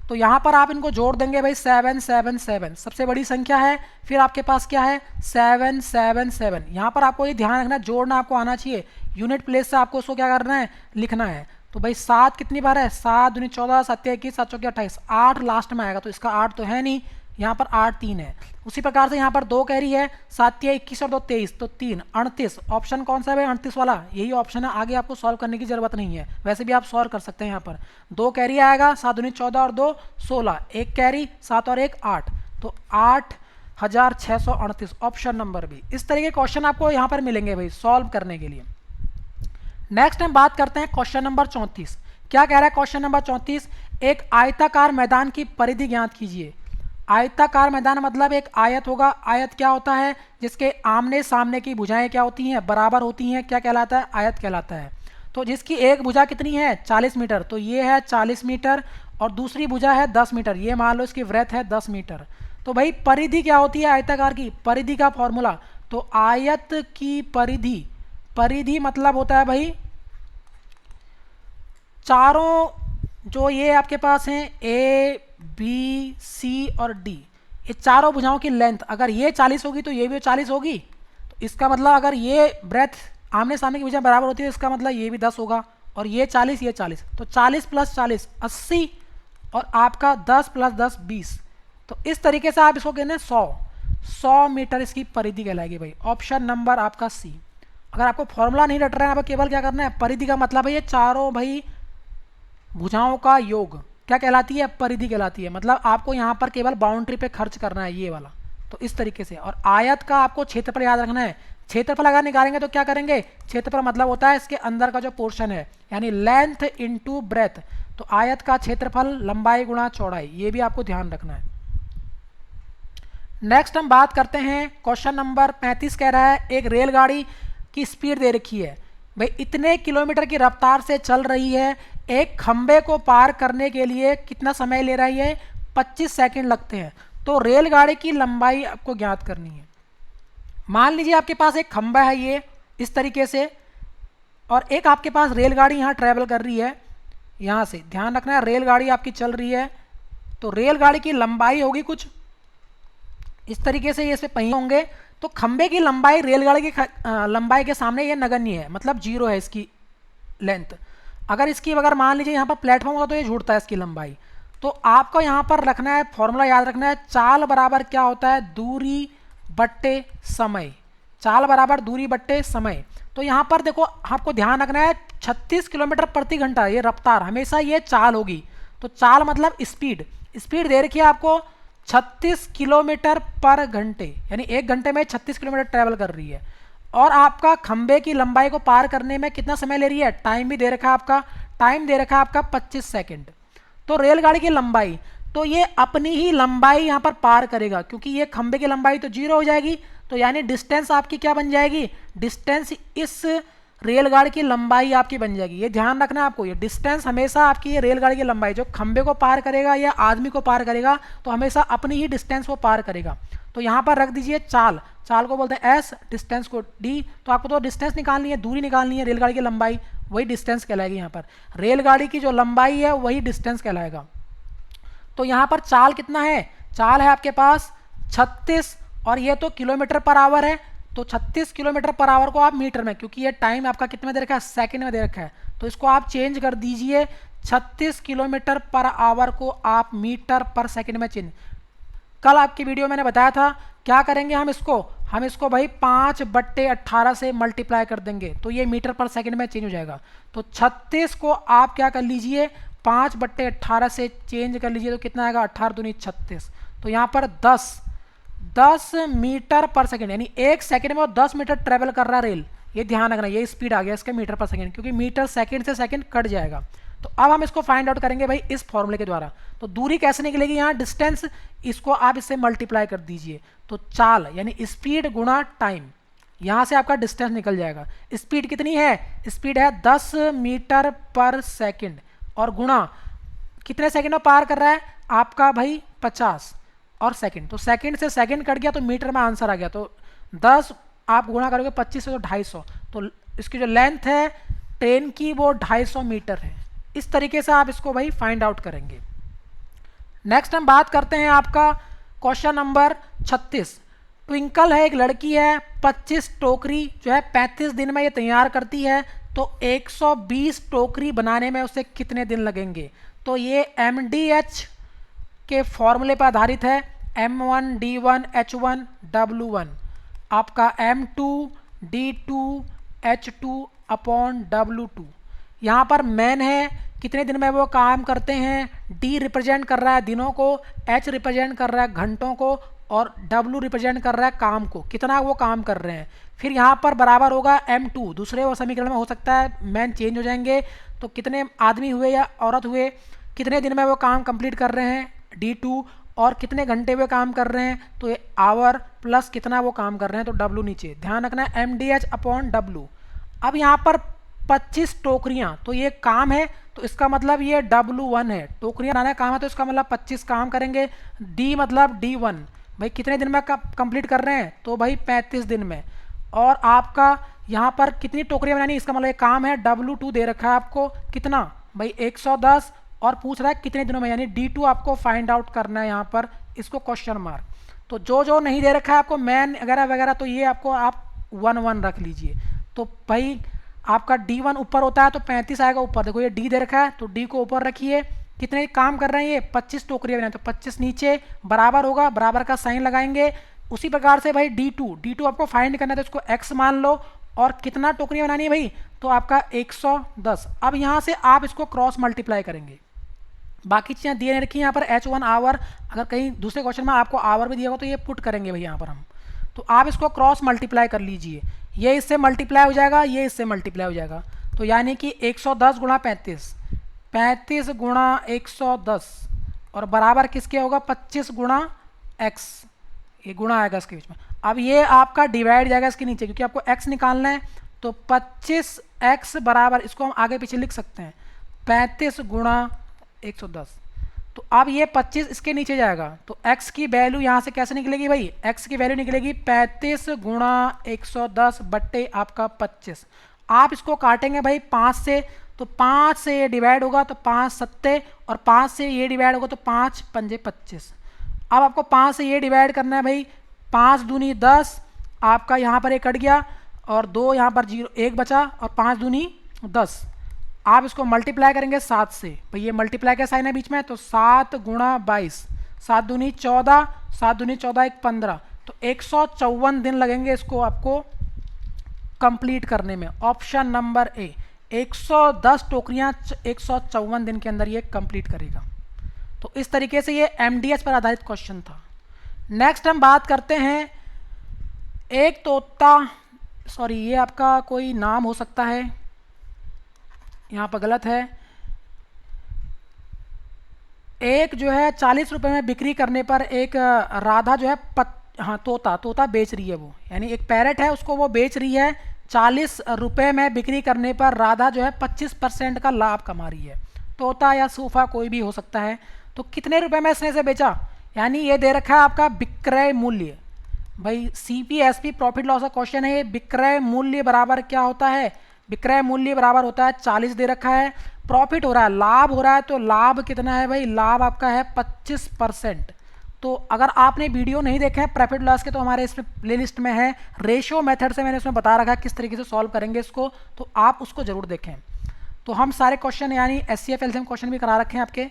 तो यहाँ पर आप इनको जोड़ देंगे भाई 777, सबसे बड़ी संख्या है। फिर आपके पास क्या है? 777। यहाँ पर आपको ये ध्यान रखना, जोड़ना आपको आना चाहिए। यूनिट प्लेस से आपको उसको क्या करना है? लिखना है। तो भाई 7 कितनी बार है? 7 दूनी 14, 7 21, 7 चौकी 28, 8 लास्ट में आएगा, तो इसका 8 तो है नहीं, यहाँ पर 8 3 है। उसी प्रकार से यहाँ पर 2 कैरी है, 7 या 21 और 2 23, तो 3 38। ऑप्शन कौन सा है भाई? 38 वाला, यही ऑप्शन है। आगे आपको सॉल्व करने की जरूरत नहीं है, वैसे भी आप सॉल्व कर सकते हैं। यहाँ पर 2 कैरी आएगा, 7 दूनी 14 और 2 16, 1 कैरी, 7 और 1 8, तो 8638, ऑप्शन नंबर बी। इस तरह के क्वेश्चन आपको यहाँ पर मिलेंगे भाई सॉल्व करने के लिए। नेक्स्ट हम बात करते हैं क्वेश्चन नंबर 34। क्या कह रहा है क्वेश्चन नंबर 34? एक आयताकार मैदान की परिधि ज्ञात कीजिए। आयताकार मैदान मतलब एक आयत होगा। आयत क्या होता है? जिसके आमने सामने की भुजाएं क्या होती हैं? बराबर होती हैं। क्या कहलाता है? आयत कहलाता है। तो जिसकी एक भुजा कितनी है? 40 मीटर, तो ये है 40 मीटर, और दूसरी भुजा है 10 मीटर, ये मान लो इसकी वृत्त है 10 मीटर। तो भाई परिधि क्या होती है आयताकार की? परिधि का फॉर्मूला, तो आयत की परिधि, परिधि मतलब होता है भाई चारों जो ये आपके पास हैं ए बी सी और डी, ये चारों भुजाओं की लेंथ अगर ये 40 होगी तो ये भी 40 होगी। तो इसका मतलब अगर ये ब्रेथ आमने सामने की भुजा बराबर होती है, इसका मतलब ये भी 10 होगा, और ये 40 ये 40, तो 40 प्लस 40 80, और आपका 10 प्लस 10 20। तो इस तरीके से आप इसको कहना 100 मीटर इसकी परिधि कहलाएगी भाई। ऑप्शन नंबर आपका सी। अगर आपको फॉर्मूला नहीं रट रहा है, आपको केवल क्या करना है? परिधि का मतलब है ये चारों भाई भुजाओं का योग क्या कहलाती है? परिधि कहलाती है। मतलब आपको यहाँ पर केवल बाउंड्री पे खर्च करना है ये वाला। तो इस तरीके से, और आयत का आपको क्षेत्रफल याद रखना है। क्षेत्रफल अगर निकालेंगे तो क्या करेंगे? क्षेत्रफल मतलब होता है इसके अंदर का जो पोर्शन है, यानी लेंथ इनटू ब्रेथ। तो आयत का क्षेत्रफल लंबाई गुणा चौड़ाई, ये भी आपको ध्यान रखना है। नेक्स्ट हम बात करते हैं क्वेश्चन नंबर 35। कह रहा है एक रेलगाड़ी की स्पीड दे रखी है भाई, इतने किलोमीटर की रफ्तार से चल रही है, एक खंबे को पार करने के लिए कितना समय ले रही है? 25 सेकंड लगते हैं। तो रेलगाड़ी की लंबाई आपको ज्ञात करनी है। मान लीजिए आपके पास एक खंबा है ये इस तरीके से, और एक आपके पास रेलगाड़ी यहाँ ट्रैवल कर रही है। यहाँ से ध्यान रखना है, रेलगाड़ी आपकी चल रही है, तो रेलगाड़ी की लंबाई होगी कुछ इस तरीके से, ये इसमें पहिए होंगे। तो खंबे की लंबाई रेलगाड़ी की लंबाई के सामने ये नगण्य है, मतलब 0 है इसकी लेंथ। अगर मान लीजिए यहाँ पर प्लेटफॉर्म होगा तो ये जुड़ता है इसकी लंबाई। तो आपको यहाँ पर रखना है, फॉर्मूला याद रखना है, चाल बराबर क्या होता है? दूरी बट्टे समय। चाल बराबर दूरी बट्टे समय। तो यहाँ पर देखो आपको ध्यान रखना है 36 किलोमीटर प्रति घंटा ये रफ्तार, हमेशा ये चाल होगी। तो चाल मतलब स्पीड, स्पीड दे रखी है आपको 36 किलोमीटर पर घंटे, यानी एक घंटे में 36 किलोमीटर ट्रैवल कर रही है। और आपका खंबे की लंबाई को पार करने में कितना समय ले रही है? टाइम भी दे रखा है आपका, टाइम दे रखा है आपका 25 सेकंड। तो रेलगाड़ी की लंबाई, तो ये अपनी ही लंबाई यहाँ पर पार करेगा, क्योंकि ये खंबे की लंबाई तो 0 हो जाएगी। तो यानी डिस्टेंस आपकी क्या बन जाएगी? डिस्टेंस इस रेलगाड़ी की लंबाई आपकी बन जाएगी। ये ध्यान रखना है आपको, ये डिस्टेंस हमेशा आपकी, ये रेलगाड़ी की लंबाई जो खंबे को पार करेगा या आदमी को पार करेगा, तो हमेशा अपनी ही डिस्टेंस को पार करेगा। तो यहाँ पर रख दीजिए चाल, चाल को बोलते हैं एस, डिस्टेंस को डी। तो आपको तो डिस्टेंस निकालनी है, दूरी निकालनी है, रेलगाड़ी की लंबाई, वही डिस्टेंस कहलाएगी। यहाँ पर रेलगाड़ी की जो लंबाई है वही डिस्टेंस कहलाएगा। तो यहाँ पर चाल कितना है? चाल है आपके पास 36, और ये तो किलोमीटर पर आवर है, तो 36 किलोमीटर पर आवर को आप मीटर में, क्योंकि ये टाइम आपका कितने में दे रखा है? सेकंड में दे रखा है, तो इसको आप चेंज कर दीजिए। 36 किलोमीटर पर आवर को आप मीटर पर सेकंड में चेंज। कल आपकी वीडियो मैंने बताया था क्या करेंगे हम इसको भाई 5/18 से मल्टीप्लाई कर देंगे, तो ये मीटर पर सेकंड में चेंज हो जाएगा। तो 36 को आप क्या कर लीजिए? 5/18 से चेंज कर लीजिए, तो कितना आएगा? 18 दूनी 36। तो यहाँ पर 10 मीटर पर सेकंड, यानी एक सेकंड में वो 10 मीटर ट्रेवल कर रहा है रेल। ये ध्यान रखना, ये स्पीड आ गया इसका मीटर पर सेकंड, क्योंकि मीटर सेकंड से सेकंड कट जाएगा। तो अब हम इसको फाइंड आउट करेंगे भाई इस फॉर्मूले के द्वारा। तो दूरी कैसे निकलेगी? यहाँ डिस्टेंस, इसको आप इससे मल्टीप्लाई कर दीजिए, तो चाल यानी स्पीड गुणा टाइम, यहाँ से आपका डिस्टेंस निकल जाएगा। स्पीड कितनी है? स्पीड है 10 मीटर पर सेकंड, और गुणा कितने सेकंड में पार कर रहा है आपका भाई? 50 और सेकंड। तो सेकंड से सेकंड कट गया, तो मीटर में आंसर आ गया। तो 10 आप गुणा करोगे 25 से, तो 250। तो इसकी जो लेंथ है ट्रेन की वो 250 मीटर है। इस तरीके से आप इसको भाई फाइंड आउट करेंगे। नेक्स्ट हम बात करते हैं आपका क्वेश्चन नंबर 36। ट्विंकल है, एक लड़की है, 25 टोकरी जो है 35 दिन में ये तैयार करती है, तो 120 टोकरी बनाने में उसे कितने दिन लगेंगे? तो ये MDH के फॉर्मूले पर आधारित है, M1 D1 H1 W1, आपका M2 D2 H2 upon W2। यहाँ पर मैन है, कितने दिन में वो काम करते हैं, D रिप्रेजेंट कर रहा है दिनों को, H रिप्रेजेंट कर रहा है घंटों को, और W रिप्रेजेंट कर रहा है काम को, कितना वो काम कर रहे हैं। फिर यहाँ पर बराबर होगा M2, दूसरे वो समीकरण में हो सकता है मैन चेंज हो जाएंगे, तो कितने आदमी हुए या औरत हुए, कितने दिन में वो काम कंप्लीट कर रहे हैं D2, और कितने घंटे वे काम कर रहे हैं, तो ये आवर प्लस कितना वो काम कर रहे हैं, तो W नीचे ध्यान रखना है MDH अपॉन W। अब यहाँ पर 25 टोकरियाँ, तो ये काम है, तो इसका मतलब ये W1 है, टोकरियाँ बनाना काम है, तो इसका मतलब 25 काम करेंगे। D मतलब D1 भाई कितने दिन में कंप्लीट कर रहे हैं, तो भाई 35 दिन में। और आपका यहाँ पर कितनी टोकरियाँ बनानी, इसका मतलब ये काम है, W2 दे रखा है आपको कितना भाई 110, और पूछ रहा है कितने दिनों में, यानी D2 आपको फाइंड आउट करना है यहाँ पर, इसको क्वेश्चन मार्क। तो जो जो नहीं दे रखा है आपको मैन वगैरह वगैरह, तो ये आपको आप 1 रख लीजिए। तो भाई आपका D1 ऊपर होता है तो 35 आएगा ऊपर, देखो ये D दे रखा है तो D को ऊपर रखिए। कितने काम कर रहे हैं ये 25 टोकरियाँ बनाए, तो 25 नीचे बराबर होगा, बराबर का साइन लगाएंगे। उसी प्रकार से भाई D2 आपको फाइंड करना है, तो इसको X मान लो, और कितना टोकरियाँ बनानी है भाई, तो आपका 110। अब यहाँ से आप इसको क्रॉस मल्टीप्लाई करेंगे, बाकी चीज़ें दिए नहीं रखी यहाँ पर H1 आवर, अगर कहीं दूसरे क्वेश्चन में आपको आवर भी दिया होगा तो ये पुट करेंगे भाई यहाँ पर हम। तो आप इसको क्रॉस मल्टीप्लाई कर लीजिए, ये इससे मल्टीप्लाई हो जाएगा, ये इससे मल्टीप्लाई हो जाएगा, तो यानी कि 110 गुणा 35, 35 गुणा 110, और बराबर किसके होगा 25 गुणा x, ये गुणा आएगा इसके बीच में। अब ये आपका डिवाइड जाएगा इसके नीचे, क्योंकि आपको x निकालना है, तो 25x बराबर, इसको हम आगे पीछे लिख सकते हैं 35 गुणा 110। तो अब ये 25 इसके नीचे जाएगा, तो x की वैल्यू यहाँ से कैसे निकलेगी भाई, x की वैल्यू निकलेगी 35 गुणा 110 बट्टे आपका 25। आप इसको काटेंगे भाई 5 से, तो 5 से ये डिवाइड होगा तो 5 सत्ते, और 5 से ये डिवाइड होगा तो 5 पंजे 25। अब आपको 5 से ये डिवाइड करना है भाई, 5 दूनी 10, आपका यहाँ पर एक कट गया, और 2 यहाँ पर 0 1 बचा, और 5 दूनी 10। आप इसको मल्टीप्लाई करेंगे 7 से, भाई ये मल्टीप्लाई का साइन है बीच में, तो 7 गुणा 22, 7 दूनी 14, 7 दूनी 14 1 15, तो 154 दिन लगेंगे इसको आपको कंप्लीट करने में। ऑप्शन नंबर ए, 110 टोकरियां 154 दिन के अंदर ये कंप्लीट करेगा। तो इस तरीके से ये MDH पर आधारित क्वेश्चन था। नेक्स्ट हम बात करते हैं एक तोता, सॉरी ये आपका कोई नाम हो सकता है, यहाँ पर गलत है। एक जो है 40 रुपये में बिक्री करने पर एक राधा जो है तोता बेच रही है वो, यानी एक पैरेट है उसको वो बेच रही है 40 रुपये में बिक्री करने पर राधा जो है 25% का लाभ कमा रही है। तोता या सूफा कोई भी हो सकता है। तो कितने रुपए में इसने से बेचा, यानी ये दे रखा है आपका विक्रय मूल्य। भाई CPSP प्रॉफिट लॉस का क्वेश्चन है, ये विक्रय मूल्य बराबर क्या होता है, विक्रय मूल्य बराबर होता है 40 दे रखा है, प्रॉफिट हो रहा है, लाभ हो रहा है, तो लाभ कितना है भाई, लाभ आपका है 25%। तो अगर आपने वीडियो नहीं देखे हैं प्रॉफिट लॉस के, तो हमारे इसमें प्लेलिस्ट में है, रेशियो मेथड से मैंने उसमें बता रखा है किस तरीके से सॉल्व करेंगे इसको, तो आप उसको जरूर देखें। तो हम सारे क्वेश्चन यानी SCF LCM क्वेश्चन भी करा रखे हैं आपके।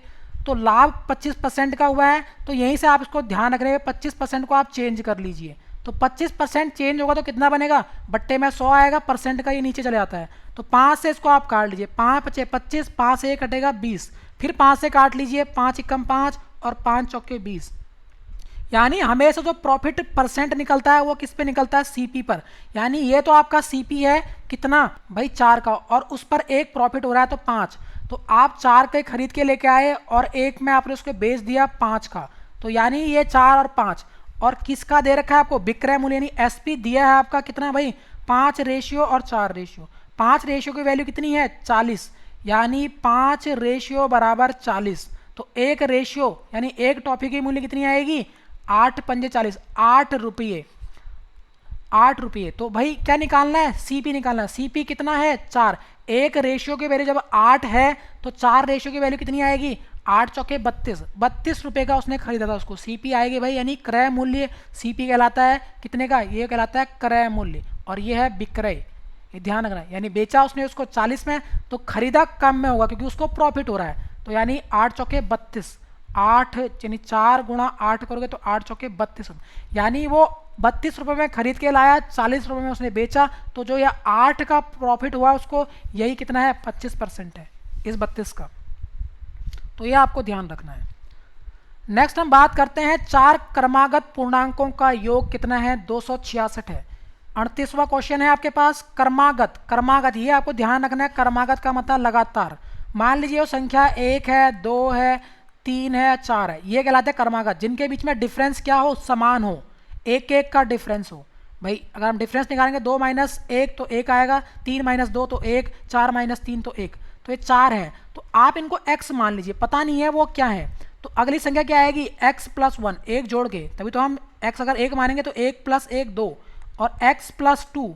तो लाभ 25% का हुआ है, तो यहीं से आप इसको ध्यान रख रहे हैं 25% को आप चेंज कर लीजिए। तो 25% चेंज होगा तो कितना बनेगा, बट्टे में 100 आएगा, परसेंट का ये नीचे चले जाता है, तो 5 से इसको आप काट लीजिए, 5 पचे 25, 5 से ये कटेगा 20, फिर 5 से काट लीजिए, 5 एकम 5 और 5 चौके 20। यानी हमेशा जो प्रॉफिट परसेंट निकलता है वो किस पे निकलता है, CP पर। यानी ये तो आपका CP है कितना भाई 4 का, और उस पर एक प्रॉफिट हो रहा है तो 5, तो आप 4 के खरीद के लेके आए और एक में आपने उसको बेच दिया 5 का, तो यानी ये 4 और 5, और किसका दे रखा है आपको विक्रय मूल्य, यानी SP दिया है आपका कितना भाई 5 रेशियो और 4 रेशियो। 5 रेशियो की वैल्यू कितनी है 40, यानी 5 रेशियो बराबर 40, तो एक रेशियो यानी एक टॉफी की मूल्य कितनी आएगी 8 पंजे 40, 8 रुपये, 8 रुपये। तो भाई क्या निकालना है, CP निकालना है। CP कितना है 4, एक रेशियो की वैल्यू जब 8 है तो 4 रेशियो की वैल्यू कितनी आएगी 8 चौके 32, 32 रुपये का उसने खरीदा था, उसको CP आएगी भाई, यानी क्रय मूल्य CP कहलाता है कितने का, ये कहलाता है क्रय मूल्य, और ये है विक्रय, ये ध्यान रखना है। यानी बेचा उसने उसको 40 में तो खरीदा कम में होगा क्योंकि उसको प्रॉफिट हो रहा है, तो यानी 8 चौके 32, 8 यानी 4 गुणा 8 करोगे तो 8 चौके 32, यानी वो 32 रुपये में खरीद के लाया, 40 रुपये में उसने बेचा, तो जो ये 8 का प्रॉफिट हुआ उसको, यही कितना है 25% है इस 32 का। तो ये आपको ध्यान रखना है। नेक्स्ट हम बात करते हैं चार क्रमागत पूर्णांकों का योग कितना है, 266 है। 38वां क्वेश्चन है आपके पास क्रमागत। क्रमागत ये आपको ध्यान रखना है, क्रमागत का मतलब लगातार। मान लीजिए वो संख्या 1 है, 2 है, 3 है, 4 है, ये कहलाते हैं क्रमागत, जिनके बीच में डिफरेंस क्या हो, समान हो, एक एक का डिफरेंस हो। भाई अगर हम डिफरेंस निकालेंगे 2 माइनस 1 तो 1 आएगा, 3 माइनस 2 तो 1, 4 माइनस 3 तो 1, तो ये 4 है। तो आप इनको x मान लीजिए, पता नहीं है वो क्या है, तो अगली संख्या क्या आएगी, x प्लस 1, एक जोड़ के, तभी तो हम x अगर 1 मानेंगे तो 1 प्लस 1 2, और x प्लस 2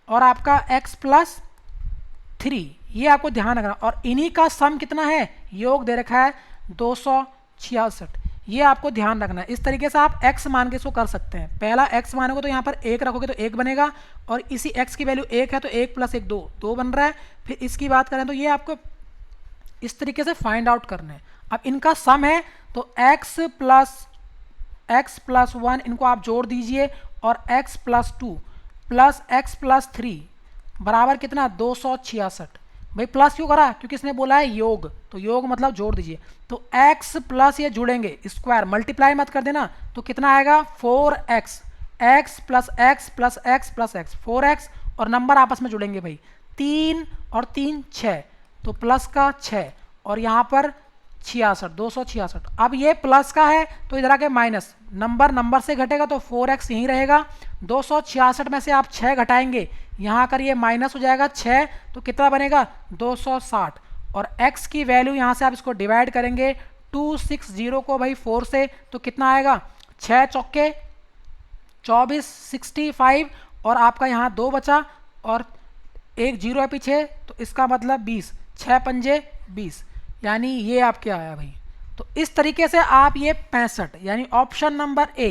और आपका x प्लस 3, ये आपको ध्यान रखना। और इन्हीं का सम कितना है, योग दे रखा है 266, ये आपको ध्यान रखना है। इस तरीके से आप x मान के इसको कर सकते हैं। पहला x मानोगे तो यहाँ पर 1 रखोगे तो 1 बनेगा, और इसी x की वैल्यू 1 है तो 1 प्लस 1 2, 2 बन रहा है। फिर इसकी बात करें तो ये आपको इस तरीके से फाइंड आउट करना है। अब इनका सम है तो x प्लस 1 इनको आप जोड़ दीजिए, और x plus 2 plus x plus 3 बराबर कितना, 266। भाई प्लस क्यों करा, क्योंकि इसने बोला है योग, तो योग मतलब जोड़ दीजिए। तो x प्लस ये जुड़ेंगे, स्क्वायर मल्टीप्लाई मत कर देना, तो कितना आएगा 4x, x plus x plus x plus x 4x, और नंबर आपस में जुड़ेंगे भाई, 3 और 3 6, तो प्लस का 6, और यहाँ पर 66, 266। अब ये प्लस का है तो इधर आके माइनस, नंबर से घटेगा तो 4x यहीं रहेगा। 266 में से आप 6 घटाएंगे, यहाँ कर ये माइनस हो जाएगा 6, तो कितना बनेगा 260, और x की वैल्यू यहाँ से आप इसको डिवाइड करेंगे 260 को भाई 4 से, तो कितना आएगा 6 चौके 24 65, और आपका यहाँ 2 बचा और 1 0 है पीछे, तो इसका मतलब 20, 6 पंजे 20, यानी ये आपके आया भाई। तो इस तरीके से आप ये 65, यानी ऑप्शन नंबर ए,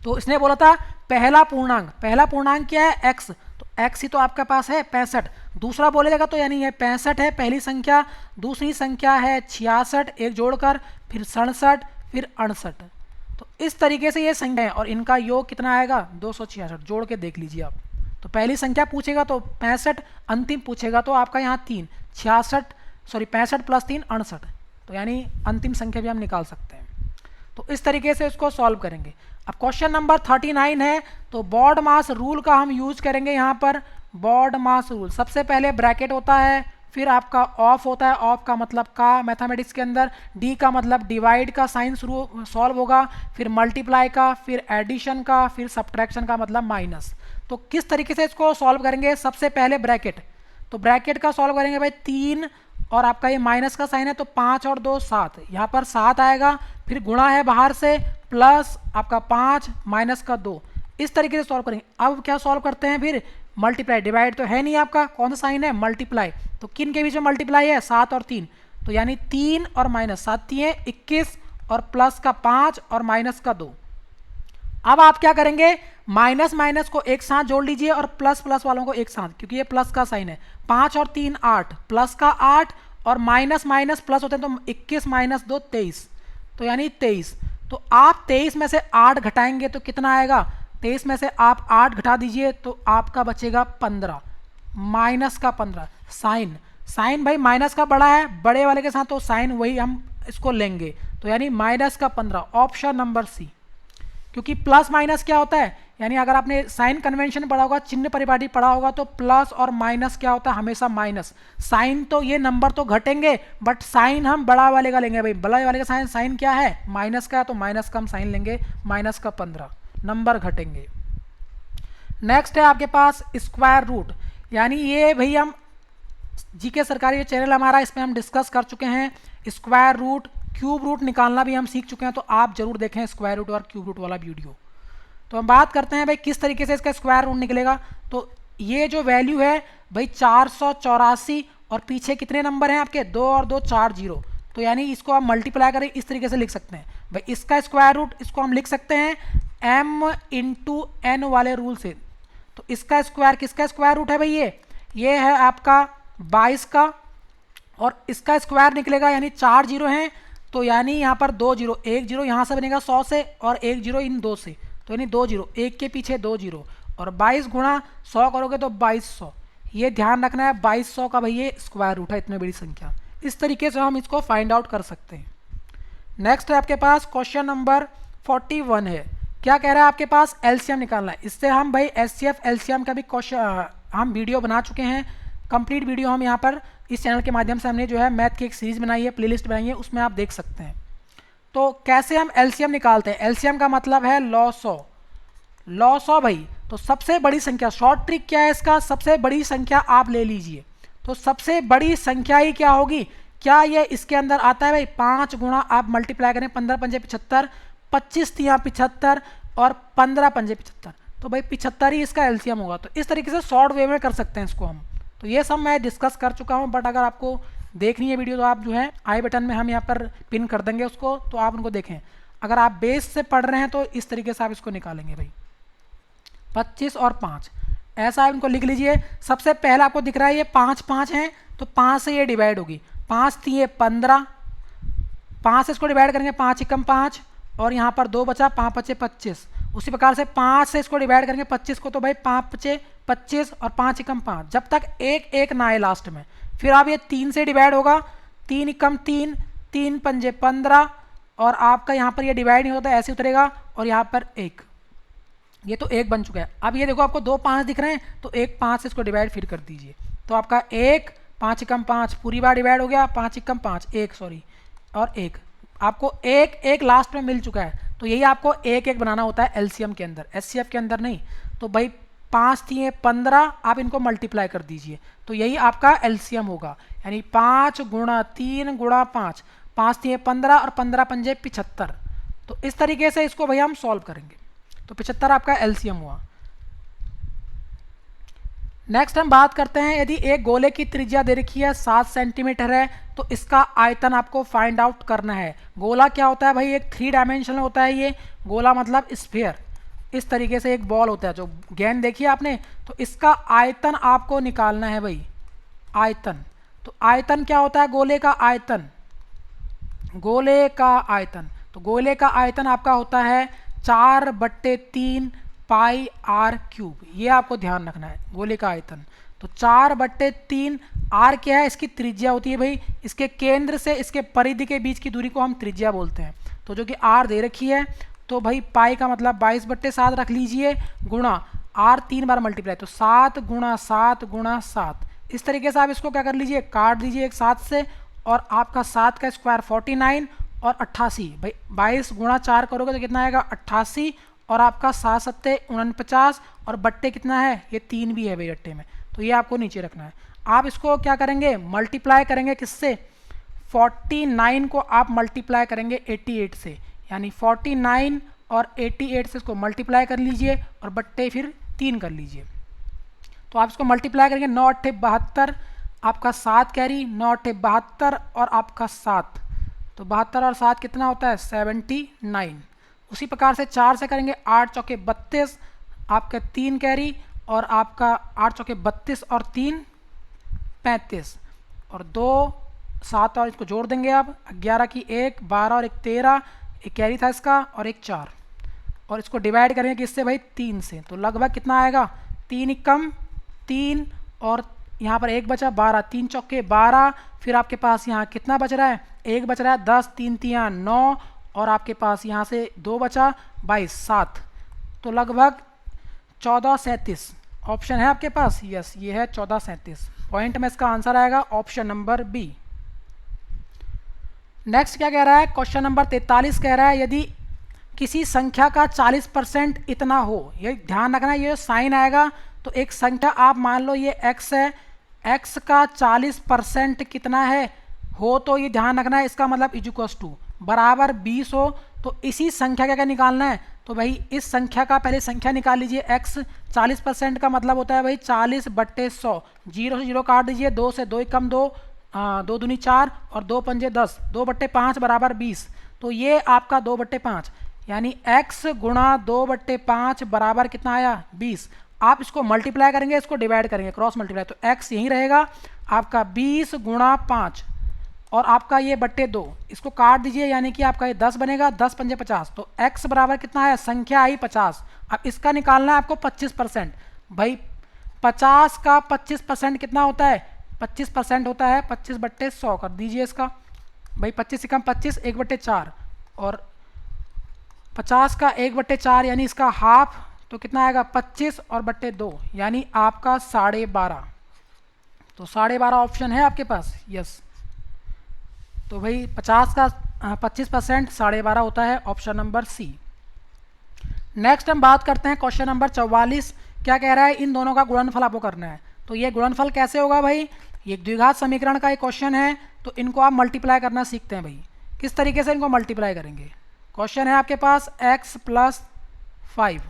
तो इसने बोला था पहला पूर्णांक क्या है, x, तो x ही तो आपके पास है 65, दूसरा बोलेगा तो यानी ये 65 है पहली संख्या, दूसरी संख्या है 66, एक जोड़कर फिर 67, फिर 68। तो इस तरीके से ये संख्या है, और इनका योग कितना आएगा 266, जोड़ के देख लीजिए आप। तो पहली संख्या पूछेगा तो 65, अंतिम पूछेगा तो आपका यहाँ 65 प्लस 3 68, तो यानी अंतिम संख्या भी हम निकाल सकते हैं। तो इस तरीके से इसको सॉल्व करेंगे। अब क्वेश्चन नंबर 39 है, तो बॉड मास रूल का हम यूज करेंगे। यहाँ पर बॉड मास रूल, सबसे पहले ब्रैकेट होता है, फिर आपका ऑफ होता है, ऑफ का मतलब का मैथमेटिक्स के अंदर, डी का मतलब डिवाइड का साइन शुरू सॉल्व होगा, फिर मल्टीप्लाई का, फिर एडिशन का, फिर सब्ट्रैक्शन का मतलब माइनस। तो किस तरीके से इसको सॉल्व करेंगे, सबसे पहले ब्रैकेट, तो ब्रैकेट का सॉल्व करेंगे भाई 3, और आपका ये माइनस का साइन है तो 5 और 2 7, यहाँ पर 7 आएगा, फिर गुणा है बाहर से, प्लस आपका 5 माइनस का 2, इस तरीके से सॉल्व करेंगे। अब क्या सॉल्व करते हैं, फिर मल्टीप्लाई, डिवाइड तो है नहीं आपका, कौन सा साइन है मल्टीप्लाई, तो किन के बीच में मल्टीप्लाई है 7 और 3, तो यानी 3 और माइनस 7 3 21, और प्लस का 5 और माइनस का 2। अब आप क्या करेंगे, माइनस माइनस को एक साथ जोड़ लीजिए और प्लस प्लस वालों को एक साथ, क्योंकि ये प्लस का साइन है। 5 और 3 8, प्लस का 8, और माइनस माइनस प्लस होते हैं तो 21 माइनस 2 23, तो यानी 23। तो आप 23 में से 8 घटाएंगे तो कितना आएगा, 23 में से आप 8 घटा दीजिए तो आपका बचेगा 15, माइनस का 15। साइन भाई माइनस का बड़ा है, बड़े वाले के साथ तो साइन वही हम इसको लेंगे, तो यानी माइनस का 15, ऑप्शन नंबर सी। क्योंकि प्लस माइनस क्या होता है, यानी अगर आपने साइन कन्वेंशन पढ़ा होगा, चिन्ह परिपाटी पढ़ा होगा, तो प्लस और माइनस क्या होता है, हमेशा माइनस। साइन तो ये नंबर तो घटेंगे, बट साइन हम बड़ा वाले का लेंगे भाई, बड़ा वाले का साइन क्या है माइनस का, तो माइनस का हम साइन लेंगे, माइनस का 15, नंबर घटेंगे। नेक्स्ट है आपके पास स्क्वायर रूट, यानी ये भाई हम जीके सरकारी चैनल हमारा, इसमें हम डिस्कस कर चुके हैं स्क्वायर रूट, क्यूब रूट निकालना भी हम सीख चुके हैं, तो आप जरूर देखें स्क्वायर रूट और क्यूब रूट वाला वीडियो। तो हम बात करते हैं भाई किस तरीके से इसका स्क्वायर रूट निकलेगा। तो ये जो वैल्यू है भाई 484, और पीछे कितने नंबर हैं आपके, 2 और 2 4 0, तो यानी इसको आप मल्टीप्लाई करें इस तरीके से लिख सकते हैं भाई, इसका स्क्वायर रूट इसको हम लिख सकते हैं m इंटू एन वाले रूल से। तो इसका स्क्वायर किसका स्क्वायर रूट है भाई, ये है आपका 22 का, और इसका स्क्वायर निकलेगा यानी 4 0 हैं, तो यानी यहाँ पर 2 0, 1 0 यहाँ से बनेगा 100 से, और 1 0 इन 2 से, तो यानी 2 0, एक के पीछे 2 0, और 22 गुणा 100 करोगे तो 2200। ये ध्यान रखना है 2200 का भाई ये स्क्वायर रूट है, इतनी बड़ी संख्या। इस तरीके से हम इसको फाइंड आउट कर सकते हैं। नेक्स्ट है आपके पास क्वेश्चन नंबर 41 है। क्या कह रहा है आपके पास एलसीएम निकालना है। इससे हम भाई एचसीएफ एलसीएम का भी क्वेश्चन हम वीडियो बना चुके हैं, कंप्लीट वीडियो हम यहाँ पर इस चैनल के माध्यम से हमने जो है मैथ की एक सीरीज बनाई है, प्लेलिस्ट बनाई है, उसमें आप देख सकते हैं। तो कैसे हम एलसीएम निकालते हैं। एलसीएम का मतलब है लॉस ऑफ भाई। तो सबसे बड़ी संख्या, शॉर्ट ट्रिक क्या है इसका, सबसे बड़ी संख्या आप ले लीजिए। तो सबसे बड़ी संख्या ही क्या होगी, क्या ये इसके अंदर आता है भाई 5 गुणा आप मल्टीप्लाई करें 15 पंजे 75, 25 तियाँ 75 और 15 पंजे 75, तो भाई 75 ही इसका एलसीएम होगा। तो इस तरीके से शॉर्ट वे में कर सकते हैं इसको हम। तो ये सब मैं डिस्कस कर चुका हूँ, बट अगर आपको देखनी है वीडियो तो आप जो है आई बटन में हम यहाँ पर पिन कर देंगे उसको, तो आप उनको देखें। अगर आप बेस से पढ़ रहे हैं तो इस तरीके से आप इसको निकालेंगे भाई 25 और 5, ऐसा आप इनको लिख लीजिए। सबसे पहला आपको दिख रहा है ये 5 5 हैं, तो 5 से ये डिवाइड होगी, 5 तिये 15, 5 से इसको डिवाइड करेंगे 5 एकम 5 और यहाँ पर 2 बचा 5 पचे 25। उसी प्रकार से 5 से इसको डिवाइड करेंगे 25 को, तो भाई 5 पचे 25 और 5 एकम 5, जब तक एक एक ना आए लास्ट में। फिर आप ये 3 से डिवाइड होगा, 3 एकम 3, 3 पंजे 15 और आपका यहाँ पर ये डिवाइड नहीं होता, ऐसे उतरेगा और यहाँ पर 1, ये तो 1 बन चुका है। अब ये देखो आपको 2 5 दिख रहे हैं, तो 1 5 से इसको डिवाइड फिर कर दीजिए, तो आपका 1 5 एकम 5 पूरी बार डिवाइड हो गया, 5 एकम 5 1 सॉरी और 1, आपको 1 1 लास्ट में मिल चुका है। तो यही आपको 1 1 बनाना होता है एलसीएम के अंदर, एचसीएफ के अंदर नहीं। तो भाई 5 तिये 15, आप इनको मल्टीप्लाई कर दीजिए, तो यही आपका एलसीएम होगा, यानी 5 गुणा 3 गुणा 5, 5 तिये 15 और 15 पंजे 75। तो इस तरीके से इसको भैया हम सॉल्व करेंगे, तो 75 आपका एलसीएम हुआ। नेक्स्ट हम बात करते हैं, यदि एक गोले की त्रिज्या दे रखी है 7 सेंटीमीटर है, तो इसका आयतन आपको फाइंड आउट करना है। गोला क्या होता है भाई, एक 3 डायमेंशनल होता है ये गोला, मतलब स्फीयर। इस तरीके से एक बॉल होता है, जो गेंद देखी आपने, तो इसका आयतन आपको निकालना है भाई, आयतन। तो आयतन क्या होता है, गोले का आयतन, गोले का आयतन। तो गोले का आयतन आपका होता है 4/3 पाई आर क्यूब, ये आपको ध्यान रखना है गोले का आयतन। तो 4/3 आर क्या है, इसकी त्रिज्या होती है भाई, इसके केंद्र से इसके परिधि के बीच की दूरी को हम त्रिज्या बोलते हैं। तो जो कि आर दे रखी है, तो भाई पाई का मतलब 22/7 रख लीजिए, गुणा आर 3 बार मल्टीप्लाई, तो 7 गुणा 7 गुणा 7। इस तरीके से आप इसको क्या कर लीजिए, काट दीजिए एक 7 से, और आपका 7 का स्क्वायर 49 और 88, भाई 22 गुणा 4 करोगे तो कितना आएगा 88, और आपका 7 सत्ते 49 और बट्टे कितना है, ये 3 भी है भाई अट्टे में, तो ये आपको नीचे रखना है। आप इसको क्या करेंगे, मल्टीप्लाई करेंगे किससे, 49 को आप मल्टीप्लाई करेंगे 88 से, यानी 49 और 88 से इसको मल्टीप्लाई कर लीजिए और बट्टे फिर 3 कर लीजिए। तो आप इसको मल्टीप्लाई करेंगे 9 8 72, आपका 7 कैरी 9 8 72 और आपका 7, तो 72 और 7 कितना होता है 79। उसी प्रकार से 4 से करेंगे 8 चौके 32, आपका 3 कैरी और आपका 8 चौके 32 और 3 35 और 2 7 और इसको जोड़ देंगे आप 11 की 1 12 और 1 13, एक कैरी था इसका और एक 4, और इसको डिवाइड करेंगे किससे भाई 3 से, तो लगभग कितना आएगा 3 एकम 3 और यहाँ पर 1 बचा 12, 3 चौके 12, फिर आपके पास यहाँ कितना बच रहा है 1 बच रहा है 10, 3 तियाँ 9 और आपके पास यहाँ से 2 बचा 22 7, तो लगभग 1437 ऑप्शन है आपके पास, यस ये है 1437 पॉइंट में इसका आंसर आएगा ऑप्शन नंबर बी। नेक्स्ट क्या कह रहा है, क्वेश्चन नंबर 43 कह रहा है, यदि किसी संख्या का 40% इतना हो, ये ध्यान रखना है, ये साइन आएगा तो एक संख्या आप मान लो ये x है, x का 40% कितना है हो, तो ये ध्यान रखना है, इसका मतलब इक्वल्स टू बराबर 20 हो, तो इसी संख्या का क्या निकालना है, तो भाई इस संख्या का पहले संख्या निकाल लीजिए। x 40% का मतलब होता है भाई 40/100, 0 से 0 काट दीजिए, 2 से 2 कम 2, 2 दूनी 4 और 2 पंजे 10, 2/5 बराबर 20, तो ये आपका 2/5 यानी x गुणा 2/5 बराबर कितना आया 20। आप इसको मल्टीप्लाई करेंगे, इसको डिवाइड करेंगे, क्रॉस मल्टीप्लाई, तो x यहीं रहेगा आपका 20 गुणा 5 और आपका ये बट्टे 2, इसको काट दीजिए यानी कि आपका ये 10 बनेगा, 10 पंजे 50, तो x बराबर कितना है, संख्या आई 50। अब इसका निकालना है आपको 25%, भाई 50 का 25% कितना होता है, 25% होता है 25/100, कर दीजिए इसका भाई 25 से कम 25 1/4 और 50 का 1/4 यानी इसका हाफ, तो कितना आएगा 25 और बट्टे 2 यानी आपका 12.5। तो 12.5 ऑप्शन है आपके पास, यस। तो भाई 50 का 25% 12.5 होता है, ऑप्शन नंबर सी। नेक्स्ट हम बात करते हैं क्वेश्चन नंबर 44। क्या कह रहा है, इन दोनों का गुणनफल आपको करना है। तो ये गुणनफल कैसे होगा भाई, ये द्विघात समीकरण का एक क्वेश्चन है, तो इनको आप मल्टीप्लाई करना सीखते हैं भाई। किस तरीके से इनको मल्टीप्लाई करेंगे, क्वेश्चन है आपके पास x + 5,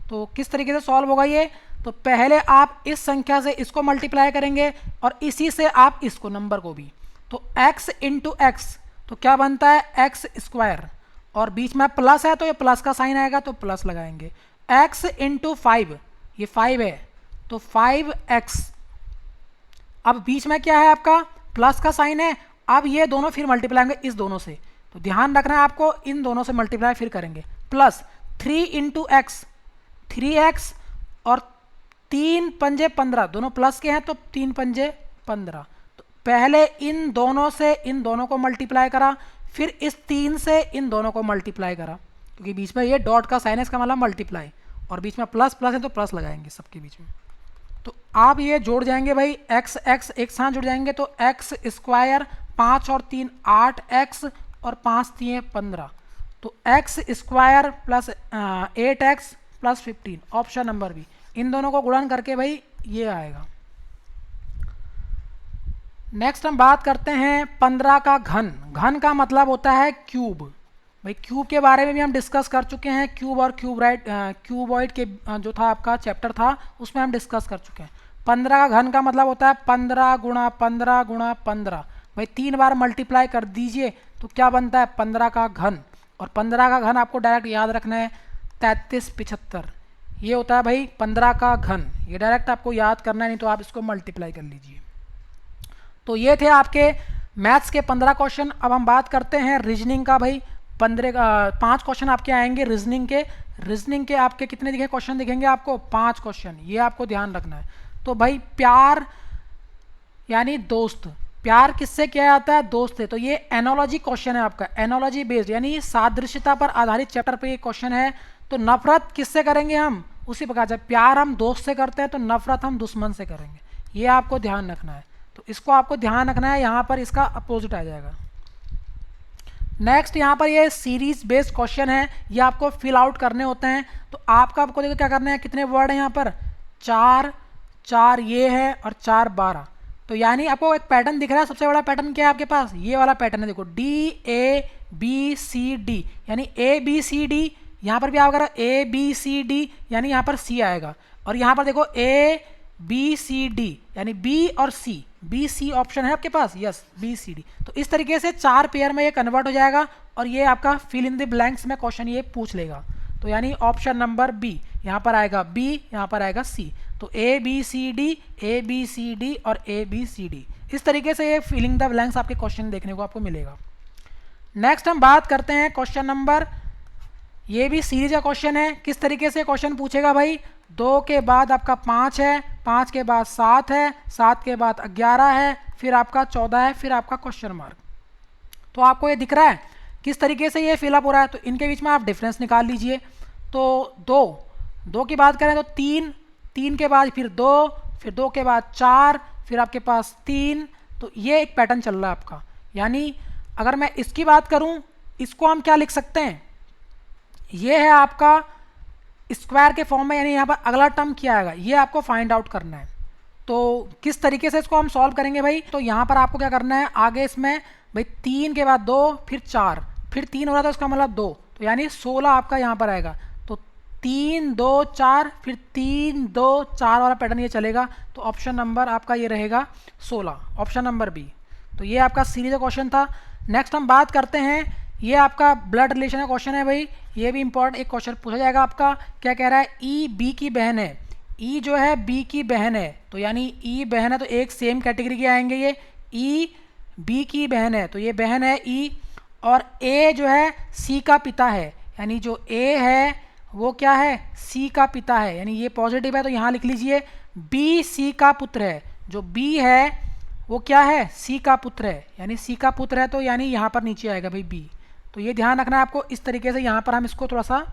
तो किस तरीके से सॉल्व होगा ये। तो पहले आप इस संख्या से इसको मल्टीप्लाई करेंगे और इसी से आप इसको नंबर को भी, तो x × x तो क्या बनता है x², और बीच में प्लस है तो ये प्लस का साइन आएगा तो प्लस लगाएंगे। x × 5, ये 5 है तो 5x, अब बीच में क्या है आपका प्लस का साइन है। अब ये दोनों फिर मल्टीप्लाई होंगे इस दोनों से, तो ध्यान रखना है आपको, इन दोनों से मल्टीप्लाई फिर करेंगे। प्लस 3 × x, 3x, और 3 पंजे 15, दोनों प्लस के हैं तो 3 पंजे 15। तो पहले इन दोनों से इन दोनों को मल्टीप्लाई करा, फिर इस 3 से इन दोनों को मल्टीप्लाई करा, क्योंकि बीच में ये डॉट का साइन है, इसका मतलब मल्टीप्लाई, और बीच में प्लस प्लस है तो प्लस लगाएंगे सबके बीच में। तो आप ये जोड़ जाएंगे भाई, x x एक साथ जुड़ जाएंगे तो x², 5 और 3 8x, और 5 3 15, तो x² + 8x + 15, option number B. इन दोनों को गुणन करके भाई ये आएगा। नेक्स्ट हम बात करते हैं 15 का घन। घन का मतलब होता है क्यूब। भाई क्यूब के बारे में भी हम डिस्कस कर चुके हैं, क्यूब और क्यूबॉइड के जो था आपका चैप्टर था उसमें हम डिस्कस कर चुके हैं। 15 का घन का मतलब होता है 15 × 15 × 15। भाई 3 बार मल्टीप्लाई कर दीजिए तो क्या बनता है 15 का घन, और 15 का घन आपको डायरेक्ट याद रखना है 33 75, ये होता है भाई 15 का घन। ये डायरेक्ट आपको याद करना है, नहीं तो आप इसको मल्टीप्लाई कर लीजिए। तो ये थे आपके मैथ्स के 15 क्वेश्चन। अब हम बात करते हैं रीजनिंग का। भाई 5 क्वेश्चन आपके आएंगे रीजनिंग के। रीजनिंग के आपके कितने दिखे क्वेश्चन दिखेंगे आपको, 5 क्वेश्चन, ये आपको ध्यान रखना है। तो भाई प्यार यानी दोस्त, प्यार किससे किया जाता है, दोस्त है, तो ये एनोलॉजी क्वेश्चन है आपका, एनोलॉजी बेस्ड यानी सादृश्यता पर आधारित चैप्टर पे ये क्वेश्चन है। तो नफरत किससे करेंगे हम, उसी प्रकार से प्यार हम दोस्त से करते हैं तो नफरत हम दुश्मन से करेंगे, ये आपको ध्यान रखना है। तो इसको आपको ध्यान रखना है, यहाँ पर इसका अपोजिट आ जाएगा। नेक्स्ट यहाँ पर ये सीरीज बेस्ड क्वेश्चन है, ये आपको फिल आउट करने होते हैं। तो आपको देखो क्या करना है, कितने वर्ड हैं यहाँ पर, 4 4 ये है और 4 12। तो यानी आपको एक पैटर्न दिख रहा है, सबसे बड़ा पैटर्न क्या है आपके पास, ये वाला पैटर्न है। देखो DABCD यानी ABCD, यहाँ पर भी आप अगर ABCD यानी यहाँ पर C आएगा, और यहाँ पर देखो ABCD यानी B और C, BC ऑप्शन है आपके पास, यस BCD। तो इस तरीके से 4 पेयर में ये कन्वर्ट हो जाएगा, और ये आपका फिल इन द ब्लैंक्स में क्वेश्चन ये पूछ लेगा। तो यानी ऑप्शन नंबर बी, यहाँ पर आएगा B, यहाँ पर आएगा C। तो ABCD ABCD और ABCD, इस तरीके से ये फिलिंग द ब्लैंक्स आपके क्वेश्चन देखने को आपको मिलेगा। नेक्स्ट हम बात करते हैं क्वेश्चन नंबर, ये भी सीरीज का क्वेश्चन है। किस तरीके से क्वेश्चन पूछेगा भाई, 2 के बाद आपका 5 है, 5 के बाद 7 है, 7 के बाद 11 है, फिर आपका 14 है, फिर आपका क्वेश्चन मार्क। तो आपको ये दिख रहा है किस तरीके से ये फिलअप हो रहा है। तो इनके बीच में आप डिफरेंस निकाल लीजिए। तो 2 की बात करें तो 3, 3 के बाद फिर 2, फिर 2 के बाद 4, फिर आपके पास 3। तो ये एक पैटर्न चल रहा है आपका। यानी अगर मैं इसकी बात करूं, इसको हम क्या लिख सकते हैं, ये है आपका स्क्वायर के फॉर्म में, यानी यहाँ पर अगला टर्म क्या आएगा ये आपको फाइंड आउट करना है। तो किस तरीके से इसको हम सॉल्व करेंगे भाई, तो यहाँ पर आपको क्या करना है, आगे इसमें भाई 3 के बाद 2, फिर 4, फिर 3 हो रहा था उसका मतलब 2, तो यानी 16 आपका यहाँ पर आएगा। तो 3 2 4, फिर 3 2 4 वाला पैटर्न ये चलेगा। तो ऑप्शन नंबर आपका ये रहेगा 16, ऑप्शन नंबर बी। तो ये आपका सीरीज का क्वेश्चन था। नेक्स्ट हम बात करते हैं, ये आपका ब्लड रिलेशन का क्वेश्चन है भाई, ये भी इंपॉर्टेंट एक क्वेश्चन पूछा जाएगा आपका। क्या कह रहा है, ई बी की बहन है, ई जो है बी की बहन है, तो यानी ई बहन है तो एक सेम कैटेगरी के आएंगे। ये ई बी की बहन है तो ये बहन है ई, और ए जो है सी का पिता है, यानी जो ए है वो क्या है, सी का पिता है, यानी ये पॉजिटिव है तो यहाँ लिख लीजिए। बी सी का पुत्र है, जो बी है वो क्या है, सी का पुत्र है, यानी सी का पुत्र है तो यानी यहाँ पर नीचे आएगा भाई बी। तो ये ध्यान रखना है आपको। इस तरीके से यहाँ पर हम इसको थोड़ा सा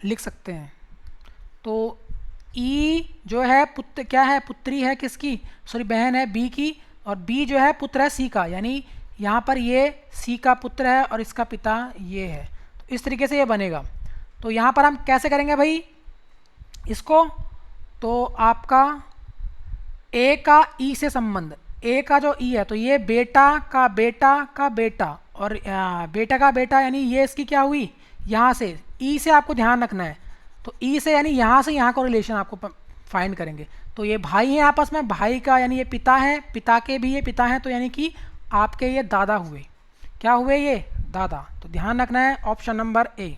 लिख सकते हैं। तो ई जो है पुत्र क्या है, पुत्री है किसकी, सॉरी बहन है बी की, और बी जो है पुत्र है सी का, यानी यहाँ पर ये सी का पुत्र है और इसका पिता ये है। तो इस तरीके से ये बनेगा। तो यहाँ पर हम कैसे करेंगे भाई इसको, तो आपका ए का ई से संबंध, ए का जो ई है तो ये बेटा का बेटा का बेटा, और बेटा का बेटा यानी ये इसकी क्या हुई, यहाँ से ई से आपको ध्यान रखना है। तो ई से यानी यहाँ से यहाँ का रिलेशन आपको फाइंड करेंगे। तो ये भाई हैं आपस में, भाई का यानी ये पिता है, पिता के भी ये पिता हैं, तो यानी कि आपके ये दादा हुए, क्या हुए ये दादा। तो ध्यान रखना है ऑप्शन नंबर ए।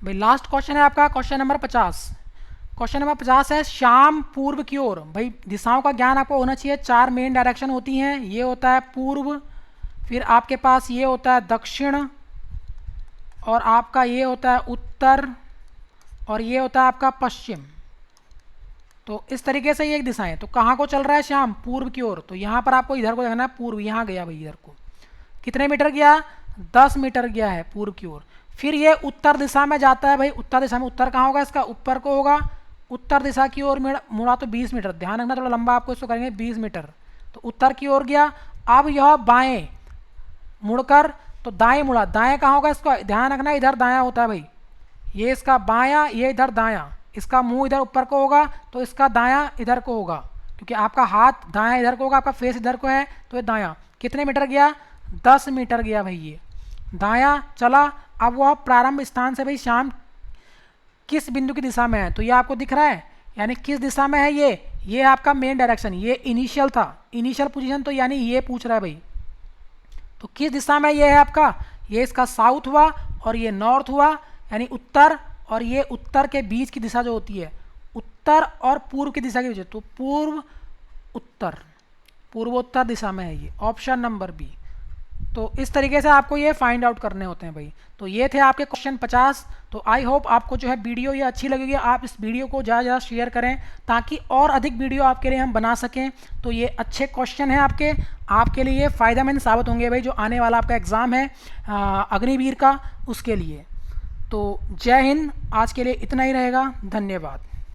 भाई लास्ट क्वेश्चन है आपका क्वेश्चन नंबर 50। क्वेश्चन नंबर 50 है श्याम पूर्व की ओर। भाई दिशाओं का ज्ञान आपको होना चाहिए। 4 मेन डायरेक्शन होती हैं, ये होता है पूर्व, फिर आपके पास ये होता है दक्षिण, और आपका ये होता है उत्तर, और ये होता है आपका पश्चिम। तो इस तरीके से ये एक दिशाएं। तो कहाँ को चल रहा है श्याम, पूर्व की ओर। तो यहाँ पर आपको इधर को देखना है, पूर्व, यहाँ गया भाई इधर को, कितने मीटर गया, 10 मीटर गया है पूर्व की ओर। फिर ये उत्तर दिशा में जाता है भाई, उत्तर दिशा में, उत्तर कहाँ होगा इसका, ऊपर को होगा, उत्तर दिशा की ओर मुड़ा तो 20 मीटर, ध्यान रखना थोड़ा लंबा आपको इसको करेंगे 20 मीटर। तो उत्तर की ओर गया। अब यह बाएं मुड़कर तो दाएं मुड़ा, दाएं कहाँ होगा इसका, ध्यान रखना इधर दायां होता है भाई, ये इसका बायां, ये इधर दायां, इसका मुंह इधर ऊपर को होगा तो इसका दायां इधर को होगा, क्योंकि आपका हाथ दायां इधर को होगा, आपका फेस इधर को है, तो ये दायां। कितने मीटर गया, 10 मीटर गया भाई, ये दायां चला। अब वह प्रारंभ स्थान से भाई श्याम किस बिंदु की दिशा में है, तो ये आपको दिख रहा है, यानी किस दिशा में है ये आपका मेन डायरेक्शन, ये इनिशियल था, इनिशियल पोजीशन, तो यानी ये पूछ रहा है भाई तो किस दिशा में ये है आपका, ये इसका साउथ हुआ और ये नॉर्थ हुआ, यानी उत्तर, और ये उत्तर के बीच की दिशा जो होती है, उत्तर और पूर्व की दिशा के बीच, तो पूर्व उत्तर, पूर्वोत्तर दिशा में है ये, ऑप्शन नंबर बी। तो इस तरीके से आपको ये फाइंड आउट करने होते हैं भाई। तो ये थे आपके क्वेश्चन 50। तो आई होप आपको जो है वीडियो ये अच्छी लगेगी, आप इस वीडियो को ज़्यादा ज़्यादा शेयर करें ताकि और अधिक वीडियो आपके लिए हम बना सकें। तो ये अच्छे क्वेश्चन हैं आपके लिए फ़ायदेमंद साबित होंगे भाई, जो आने वाला आपका एग्ज़ाम है अग्निवीर का, उसके लिए। तो जय हिंद, आज के लिए इतना ही रहेगा, धन्यवाद।